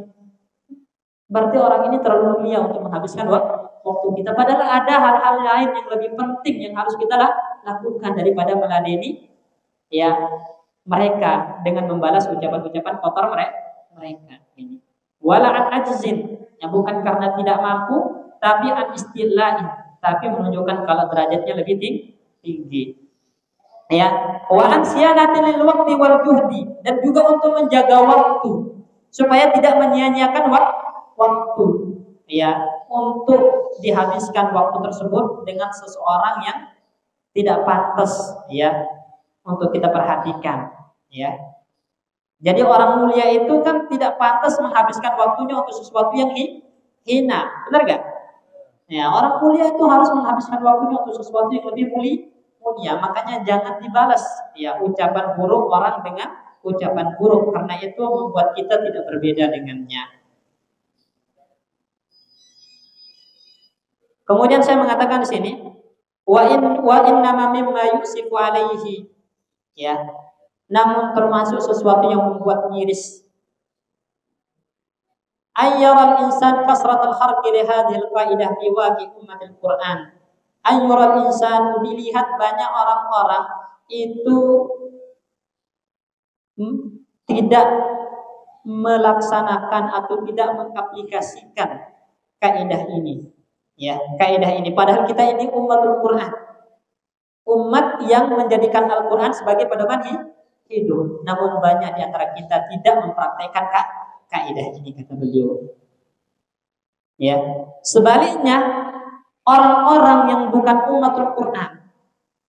Berarti orang ini terlalu mulia untuk menghabiskan waktu kita. Padahal ada hal-hal lain yang lebih penting yang harus kita lakukan daripada meladeni ya mereka dengan membalas ucapan-ucapan kotor mereka ini. Wala an ajzin, ya bukan karena tidak mampu, tapi an istilahin, tapi menunjukkan kalau derajatnya lebih tinggi. Ya, wa an siyanatin lil waqti wal juhdi, dan juga untuk menjaga waktu supaya tidak menyia-nyiakan waktu. Ya, untuk dihabiskan waktu tersebut dengan seseorang yang tidak pantas ya untuk kita perhatikan ya. Jadi orang mulia itu kan tidak pantas menghabiskan waktunya untuk sesuatu yang hina, benar gak? Ya, orang mulia itu harus menghabiskan waktunya untuk sesuatu yang lebih mulia. Makanya jangan dibalas ya ucapan buruk orang dengan ucapan buruk, karena itu membuat kita tidak berbeda dengannya. Kemudian saya mengatakan di sini wa innama mimma yusifu alaihi, ya, namun termasuk sesuatu yang membuat miris ayyaral insan kasratal kharqi li hadhihi al-qaidah fi waqi ummatil Qur'an. Ayyaral insan, dilihat banyak orang-orang itu tidak melaksanakan atau tidak mengaplikasikan kaidah ini. Ya, kaidah ini padahal kita ini ummatul Qur'an. Umat yang menjadikan Al-Qur'an sebagai pedoman hidup. Namun banyak di antara kita tidak mempraktikkan kaidah ini, kata beliau. Ya, sebaliknya orang-orang yang bukan umatul Qur'an,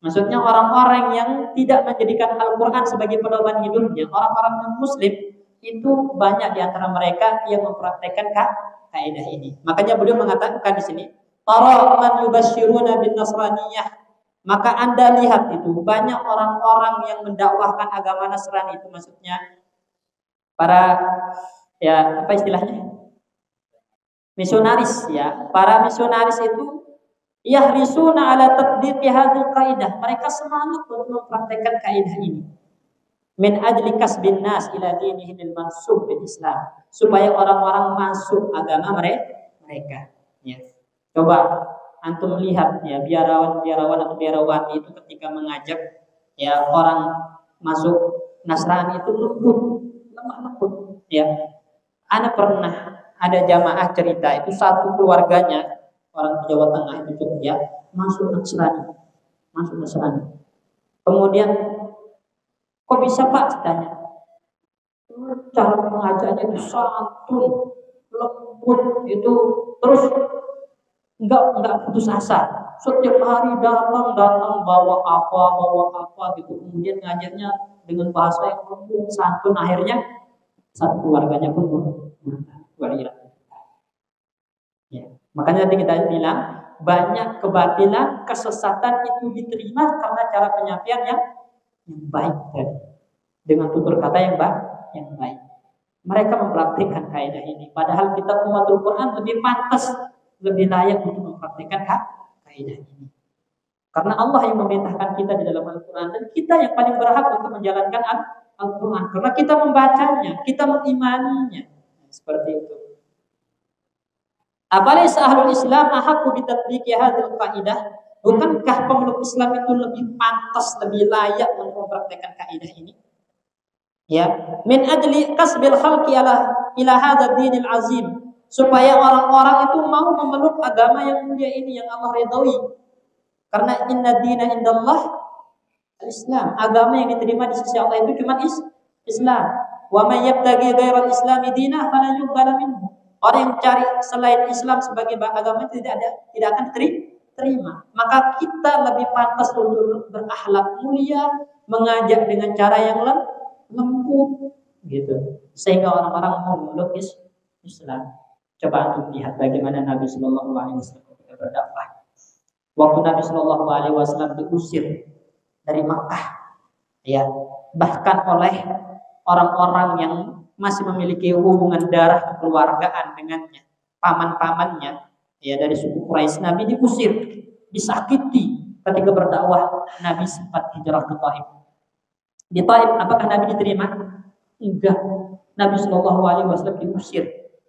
maksudnya orang-orang yang tidak menjadikan Al-Qur'an sebagai pedoman hidupnya, orang-orang non-muslim itu banyak di antara mereka yang mempraktikkan kaidah ini. Makanya beliau mengatakan di sini, "Tara man yubasyiruna bin nasraniyah." Maka Anda lihat itu banyak orang-orang yang mendakwahkan agama Nasrani, itu maksudnya para ya apa istilahnya? Misionaris ya. Para misionaris itu yahrisuna ala tatbiqi hadhihi qaidah. Mereka semangat untuk mempraktikkan kaidah ini. Min ajli kasbin nas ila dinihim al-mansub bil Islam, supaya orang-orang masuk agama mereka. Ya. Coba antum lihat ya biarawan atau biarawati itu ketika mengajak ya orang masuk Nasrani itu lemah lembut ya. Ana pernah ada jamaah cerita itu satu keluarganya orang Jawa Tengah itu Jogja masuk Nasrani. Kemudian kok bisa Pak, tanya. Cara mengajarnya itu santun, lembut itu, terus enggak putus asa. Setiap hari datang bawa apa gitu. Kemudian ngajarnya dengan bahasa yang lembut, santun. Akhirnya satu keluarganya pun berubah. Ya. Makanya tadi kita bilang banyak kebatilan, kesesatan itu diterima karena cara penyampaian yang baik tadi, dengan tutur kata yang baik. Mereka mempraktikkan kaidah ini. Padahal kita umatul Quran lebih pantas, lebih layak untuk mempraktikkan kaidah ini. Karena Allah yang memerintahkan kita di dalam Al-Quran, dan kita yang paling berhak untuk menjalankan Al-Quran. Karena kita membacanya, kita mengimaninya. Seperti itu. Apalaysa ahlul Islam ahaqqu bitatbiqi hadhil qaidah? Bukankah pemeluk Islam itu lebih pantas, lebih layak untuk mempraktikkan kaidah ini? Ya, min ajli kasbil khalqi ila hadzal dinil azim, supaya orang-orang itu mau memeluk agama yang mulia ini yang Allah ridhoi. Karena inna dina indallah al-Islam, agama yang diterima di sisi Allah itu cuma Islam. Wa may yabtaghi ghairal islami dina fala yuqbal minhu. Orang yang cari selain Islam sebagai agama tidak akan terima. Maka kita lebih pantas untuk berakhlak mulia, mengajak dengan cara yang lembut gitu. Sehingga orang-orang mau memeluk Islam. Coba untuk lihat bagaimana Nabi Shallallahu Alaihi Wasallam ketika berdakwah. Waktu Nabi Shallallahu Alaihi Wasallam diusir dari Makkah, ya, bahkan oleh orang-orang yang masih memiliki hubungan darah kekeluargaan dengannya, paman-pamannya, ya, dari suku Quraisy, Nabi diusir, disakiti ketika berdakwah. Nabi sempat hijrah ke Taif. Di Taif, apakah Nabi diterima? Enggak. Nabi Shallallahu Alaihi Wasallam diusir,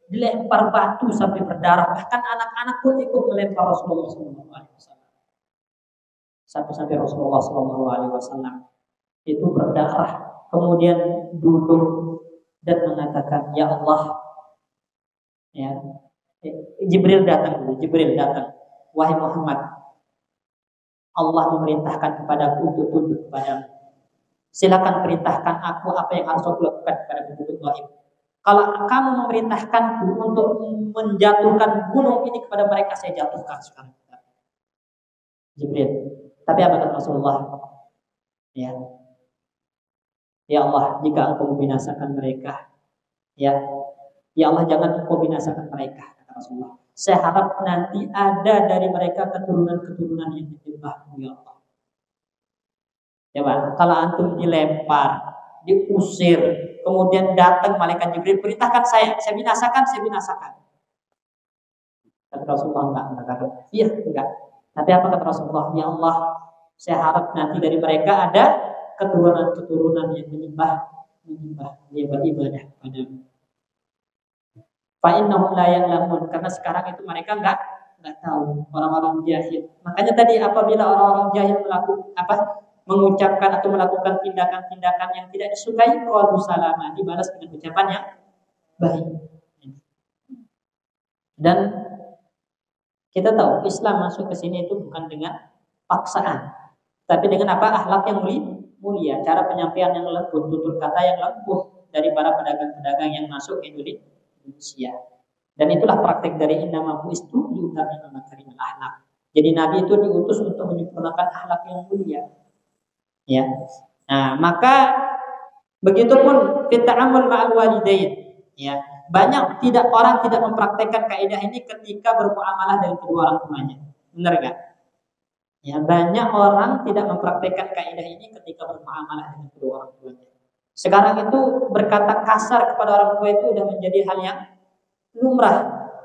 dilempar batu sampai berdarah. Bahkan anak-anak pun ikut melempar Rasulullah Shallallahu Alaihi Wasallam. Sampai Rasulullah Shallallahu Alaihi Wasallam itu berdarah, kemudian duduk dan mengatakan, ya Allah, ya, Jibril datang, wahai Muhammad, Allah memerintahkan kepadaku untuk tunduk kepadamu. Silakan perintahkan aku apa yang harus aku lakukan kepada penduduk gaib. Kalau kamu memerintahkanku untuk menjatuhkan gunung ini kepada mereka, saya jatuhkan sekarang. Jibril. Tapi apa kata Rasulullah? Ya Allah, jika engkau membinasakan mereka, ya Allah, jangan engkau binasakan mereka, kata Rasulullah. Saya harap nanti ada dari mereka keturunan-keturunan yang menyembahmu, ya Allah. Ya Pak, kalau antum dilempar, diusir, kemudian datang malaikat Jibril, perintahkan saya binasakan. Tapi Rasulullah enggak. Iya, enggak. Tapi apa kata Rasulullah? Ya Allah, saya harap nanti dari mereka ada keturunan-keturunan yang beribadah padamu. Fa innahum la ya'lamun, karena sekarang itu mereka enggak tahu, orang-orang jahil. Makanya tadi apabila orang-orang jahil mengucapkan atau melakukan tindakan-tindakan yang tidak disukai, qalu salama, dibalas dengan ucapan yang baik. Dan kita tahu Islam masuk ke sini itu bukan dengan paksaan, tapi dengan akhlak yang mulia, cara penyampaian yang lembut, tutur kata yang lembut dari para pedagang-pedagang yang masuk ke Indonesia. Dan itulah praktek dari innama bu'istu liutammima makarimal akhlak. Jadi Nabi itu diutus untuk menyempurnakan akhlak yang mulia. Ya. Nah, maka begitupun fit ta'amul ma'al walidain. Ya. Banyak orang tidak mempraktekkan kaidah ini ketika bermuamalah dengan kedua orang tuanya. Benar enggak? Ya, banyak orang tidak mempraktekkan kaidah ini ketika bermuamalah dengan kedua orang tuanya. Sekarang itu berkata kasar kepada orang tua itu sudah menjadi hal yang lumrah,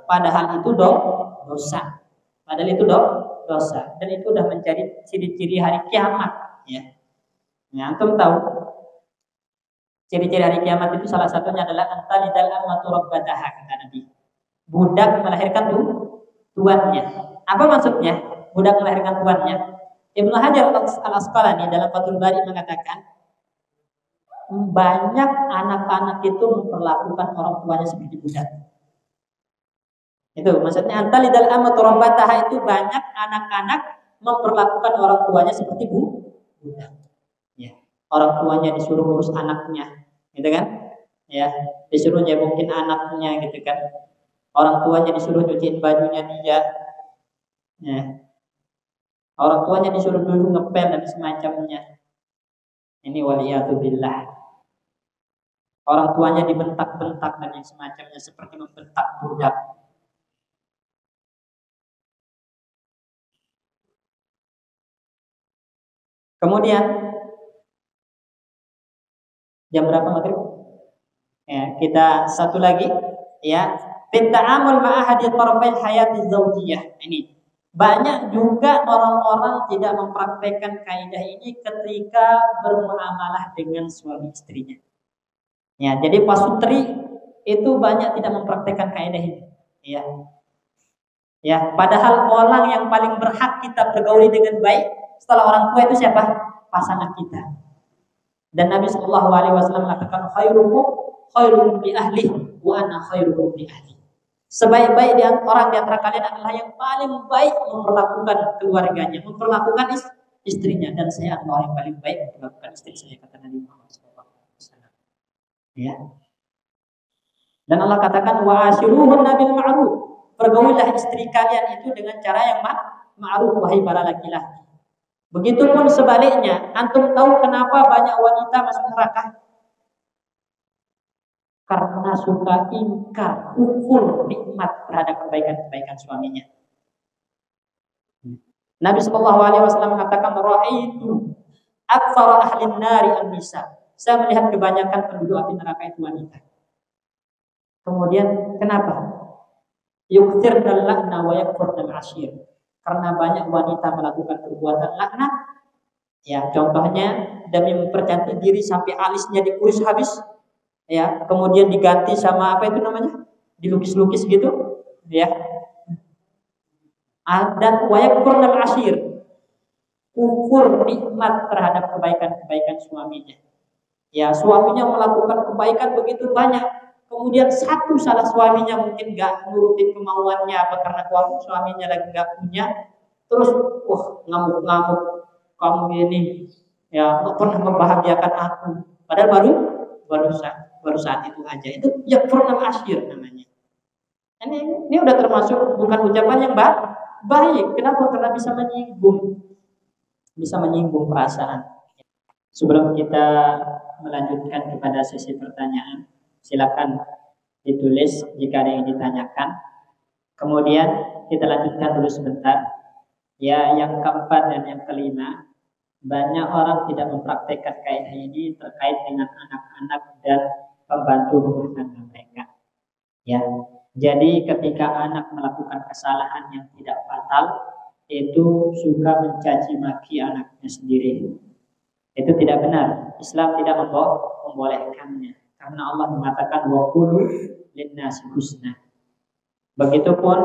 padahal itu dosa. Padahal itu dosa, dan itu sudah menjadi ciri-ciri hari kiamat, ya. Ya, antum tahu ciri-ciri hari kiamat itu salah satunya adalah antalidal amatu rabbataha, kata Nabi. Budak melahirkan tuannya. Apa maksudnya? Budak melahirkan tuannya. Ibnu Hajar al-Asqalani dalam Fathul Bari mengatakan, banyak anak-anak itu memperlakukan orang tuanya seperti budak. Itu maksudnya antalidal amatu rabbataha, itu banyak anak-anak memperlakukan orang tuanya seperti budak. Ya. Orang tuanya disuruh ngurus anaknya, gitu kan? Ya, disuruh nyebukin anaknya, gitu kan? Orang tuanya disuruh nyuciin bajunya dia. Ya. Orang tuanya disuruh dulu ngepel dan semacamnya. Ini waliyatubillah. Orang tuanya dibentak-bentak dan yang semacamnya, seperti membentak budak. Kemudian jam berapa maghrib? Ya, kita satu lagi, ya. Ta'amul ma'ahadi tarfail hayati zaujiyah. Ini banyak juga orang-orang tidak mempraktekkan kaidah ini ketika bermuamalah dengan suami istrinya. Ya, jadi pasutri itu banyak tidak mempraktekkan kaidah ini. Ya. Ya, padahal orang yang paling berhak kita bergauli dengan baik setelah orang tua itu siapa? Pasangan kita. Dan Nabi Shallallahu Alaihi Wasallam mengatakan, khairukum li ahli wa ana khairukum li ahli. Sebaik-baik orang di antara kalian adalah yang paling baik memperlakukan keluarganya, memperlakukan istrinya, dan saya adalah orang yang paling baik memperlakukan istri saya, kata Nabi Muhammad SAW. Ya. Dan Allah katakan wa ashiruhunna bil ma'ruf. Pergaulilah istri kalian itu dengan cara yang ma'ruf, wahai para laki-laki. Begitupun sebaliknya, antum tahu kenapa banyak wanita masuk neraka? Karena suka ingkar, kufur nikmat terhadap kebaikan-kebaikan suaminya. Nabi Shallallahu Alaihi Wasallam mengatakan, "Ra'aitu aktsara ahli nari an-nisa." Saya melihat kebanyakan penduduk api neraka itu wanita. Kemudian kenapa? Yukthirna al-la'na wa yakfurna al-ashir. Karena banyak wanita melakukan perbuatan laknat. Ya, contohnya demi mempercantik diri sampai alisnya dikuris habis. Ya, kemudian diganti sama apa itu namanya? Dilukis-lukis gitu, ya. Dan wa yakfurna al-ashir. Kufur nikmat terhadap kebaikan-kebaikan suaminya. Ya, suaminya melakukan kebaikan begitu banyak. Kemudian satu salah suaminya mungkin gak nurutin kemauannya apa karena suaminya lagi gak punya. Terus, ngamuk-ngamuk, kamu ini ya gak pernah membahagiakan aku. Padahal baru saat itu aja. Itu yakfurna al-ashir namanya. Ini udah termasuk bukan ucapan yang baik. Kenapa? Karena bisa menyinggung perasaan. Sebelum kita melanjutkan kepada sesi pertanyaan, silakan ditulis jika ada yang ditanyakan. Kemudian kita lanjutkan dulu sebentar. Ya, yang keempat dan yang kelima, banyak orang tidak mempraktekkan kaidah ini terkait dengan anak-anak dan pembantu rumah tangga mereka. Ya, jadi ketika anak melakukan kesalahan yang tidak fatal, itu suka mencaci maki anaknya sendiri. Itu tidak benar. Islam tidak membolehkannya. Karena Allah mengatakan wa qulu linnasi husna. Begitupun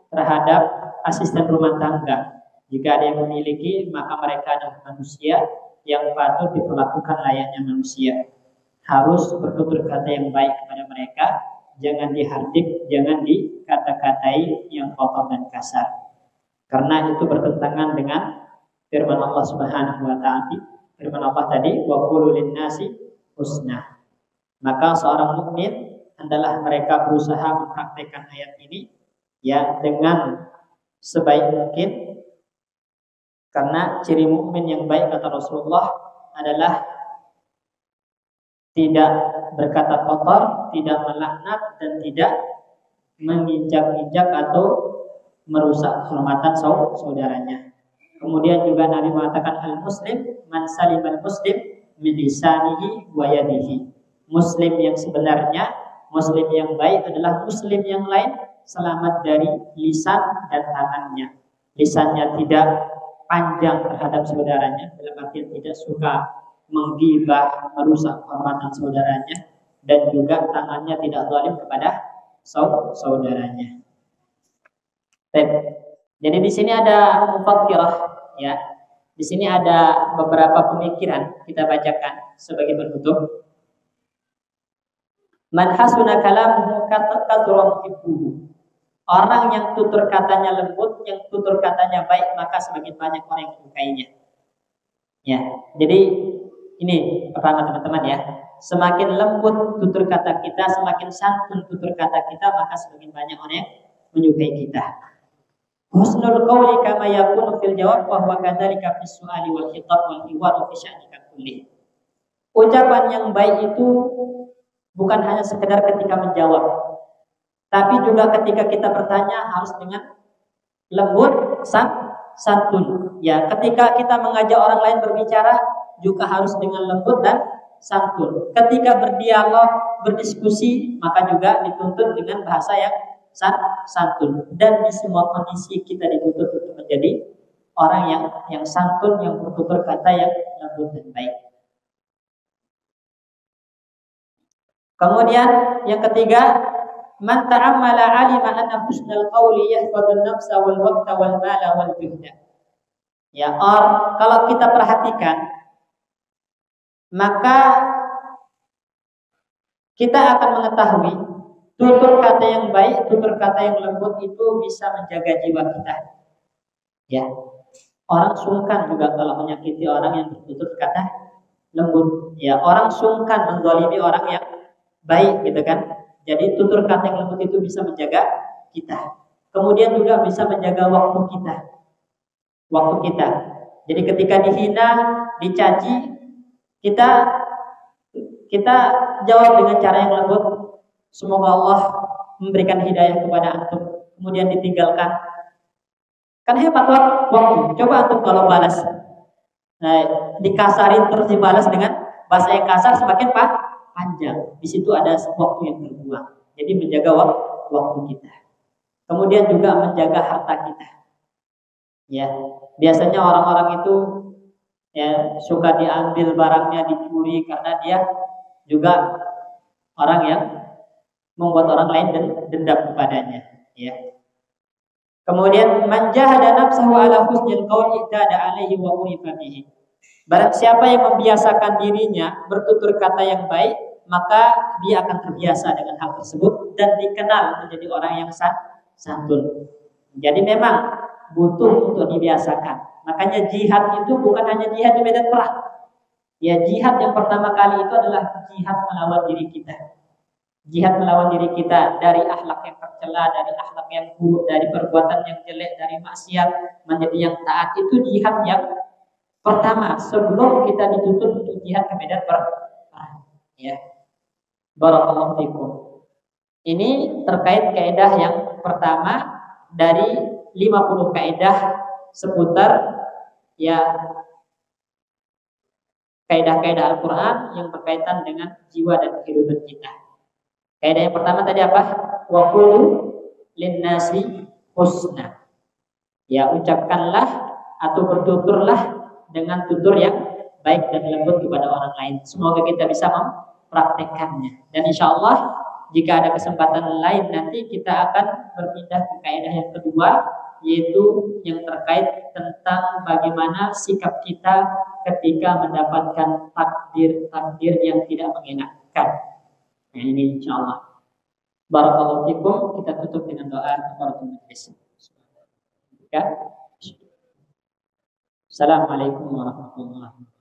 terhadap asisten rumah tangga. Jika ada yang memiliki, maka mereka adalah manusia yang patut diperlakukan layaknya manusia. Harus bertutur kata yang baik kepada mereka. Jangan dihardik, jangan dikata-katai yang kotor dan kasar. Karena itu bertentangan dengan firman Allah Subhanahu wa taala. Firman Allah tadi, wa qulu linnasi husna. Maka seorang mukmin adalah mereka berusaha mempraktikkan ayat ini ya dengan sebaik mungkin. Karena ciri mukmin yang baik kata Rasulullah adalah tidak berkata kotor, tidak melaknat dan tidak menginjak-injak atau merusak kehormatan saudaranya. Kemudian juga Nabi mengatakan al-muslim man salimal muslim min lisanihi wa yadihi. Muslim yang sebenarnya, muslim yang baik adalah muslim yang lain selamat dari lisan dan tangannya. Lisannya tidak panjang terhadap saudaranya, dalam arti tidak suka menggibah, merusak kehormatan saudaranya, dan juga tangannya tidak zalim kepada saudaranya. Jadi di sini ada mufakkirah, ya. Di sini ada beberapa pemikiran kita bacakan sebagai penutup. Man hasuna kalamuhu katsura muhibbuhu. Orang yang tutur katanya lembut, yang tutur katanya baik, maka semakin banyak orang yang menyukainya. Ya, jadi ini pertama teman-teman ya. Semakin lembut tutur kata kita, semakin santun tutur kata kita, maka semakin banyak orang yang menyukai kita. Husnul qawli kama yakunu fil jawab wa huwa kadzalika fis su'ali wal khitab wal hiwar fi sya'nika kulli. Ucapan yang baik itu bukan hanya sekedar ketika menjawab, tapi juga ketika kita bertanya harus dengan lembut, santun. Ya, ketika kita mengajak orang lain berbicara juga harus dengan lembut dan santun. Ketika berdialog, berdiskusi, maka juga dituntut dengan bahasa yang santun. Dan di semua kondisi kita dituntut untuk menjadi orang yang santun, yang bertutur kata yang lembut dan baik. Kemudian yang ketiga, man ta'ammala 'alima anna husnal qawli yahfadun nafsa wal waqta wal mala wal juhda. Ya, kalau kita perhatikan, maka kita akan mengetahui tutur kata yang baik, tutur kata yang lembut itu bisa menjaga jiwa kita. Ya, orang sungkan juga kalau menyakiti orang yang bertutur kata lembut. Ya, orang sungkan mendzalimi orang baik gitu kan. Jadi tutur kata yang lembut itu bisa menjaga kita. Kemudian juga bisa menjaga waktu kita. Waktu kita. Jadi ketika dihina, dicaci, kita jawab dengan cara yang lembut. Semoga Allah memberikan hidayah kepada antum. Kemudian ditinggalkan. Kan hebat waktu. Coba antum kalau balas. Nah, dikasarin terus dibalas dengan bahasa yang kasar semakin panjang. Di situ ada waktu yang terbuang. Jadi menjaga waktu kita. Kemudian juga menjaga harta kita. Ya, biasanya orang-orang itu ya suka diambil barangnya, dicuri karena dia juga orang yang membuat orang lain dendam kepadanya. Ya. Kemudian manjahada nafsahu ala husnil qaul i'tada alaihi wa urifa bihi. Barang siapa yang membiasakan dirinya bertutur kata yang baik, maka dia akan terbiasa dengan hal tersebut dan dikenal menjadi orang yang santun. Jadi memang butuh untuk dibiasakan. Makanya jihad itu bukan hanya jihad di medan perang. Ya, jihad yang pertama kali itu adalah jihad melawan diri kita. Jihad melawan diri kita dari akhlak yang tercela, dari akhlak yang buruk, dari perbuatan yang jelek, dari maksiat menjadi yang taat. Itu jihad yang pertama sebelum kita dituntut untuk jihad ke medan perang. Ya. Barakallahu fikum. Ini terkait kaidah yang pertama dari 50 kaidah seputar ya kaidah-kaidah Al-Quran yang berkaitan dengan jiwa dan kehidupan kita. Kaidah yang pertama tadi apa? Wa qulu linnasi husna. Ya, ucapkanlah atau bertuturlah dengan tutur yang baik dan lembut kepada orang lain. Semoga kita bisa mempraktekannya. Dan insya Allah jika ada kesempatan lain nanti kita akan berpindah ke kaidah yang kedua, yaitu yang terkait tentang bagaimana sikap kita ketika mendapatkan takdir yang tidak mengenakan. Nah, ini insyaallah. Barakallahu fikum. Kita tutup dengan doa kafaratul majlis. Ya. Assalamualaikum warahmatullahi wabarakatuh.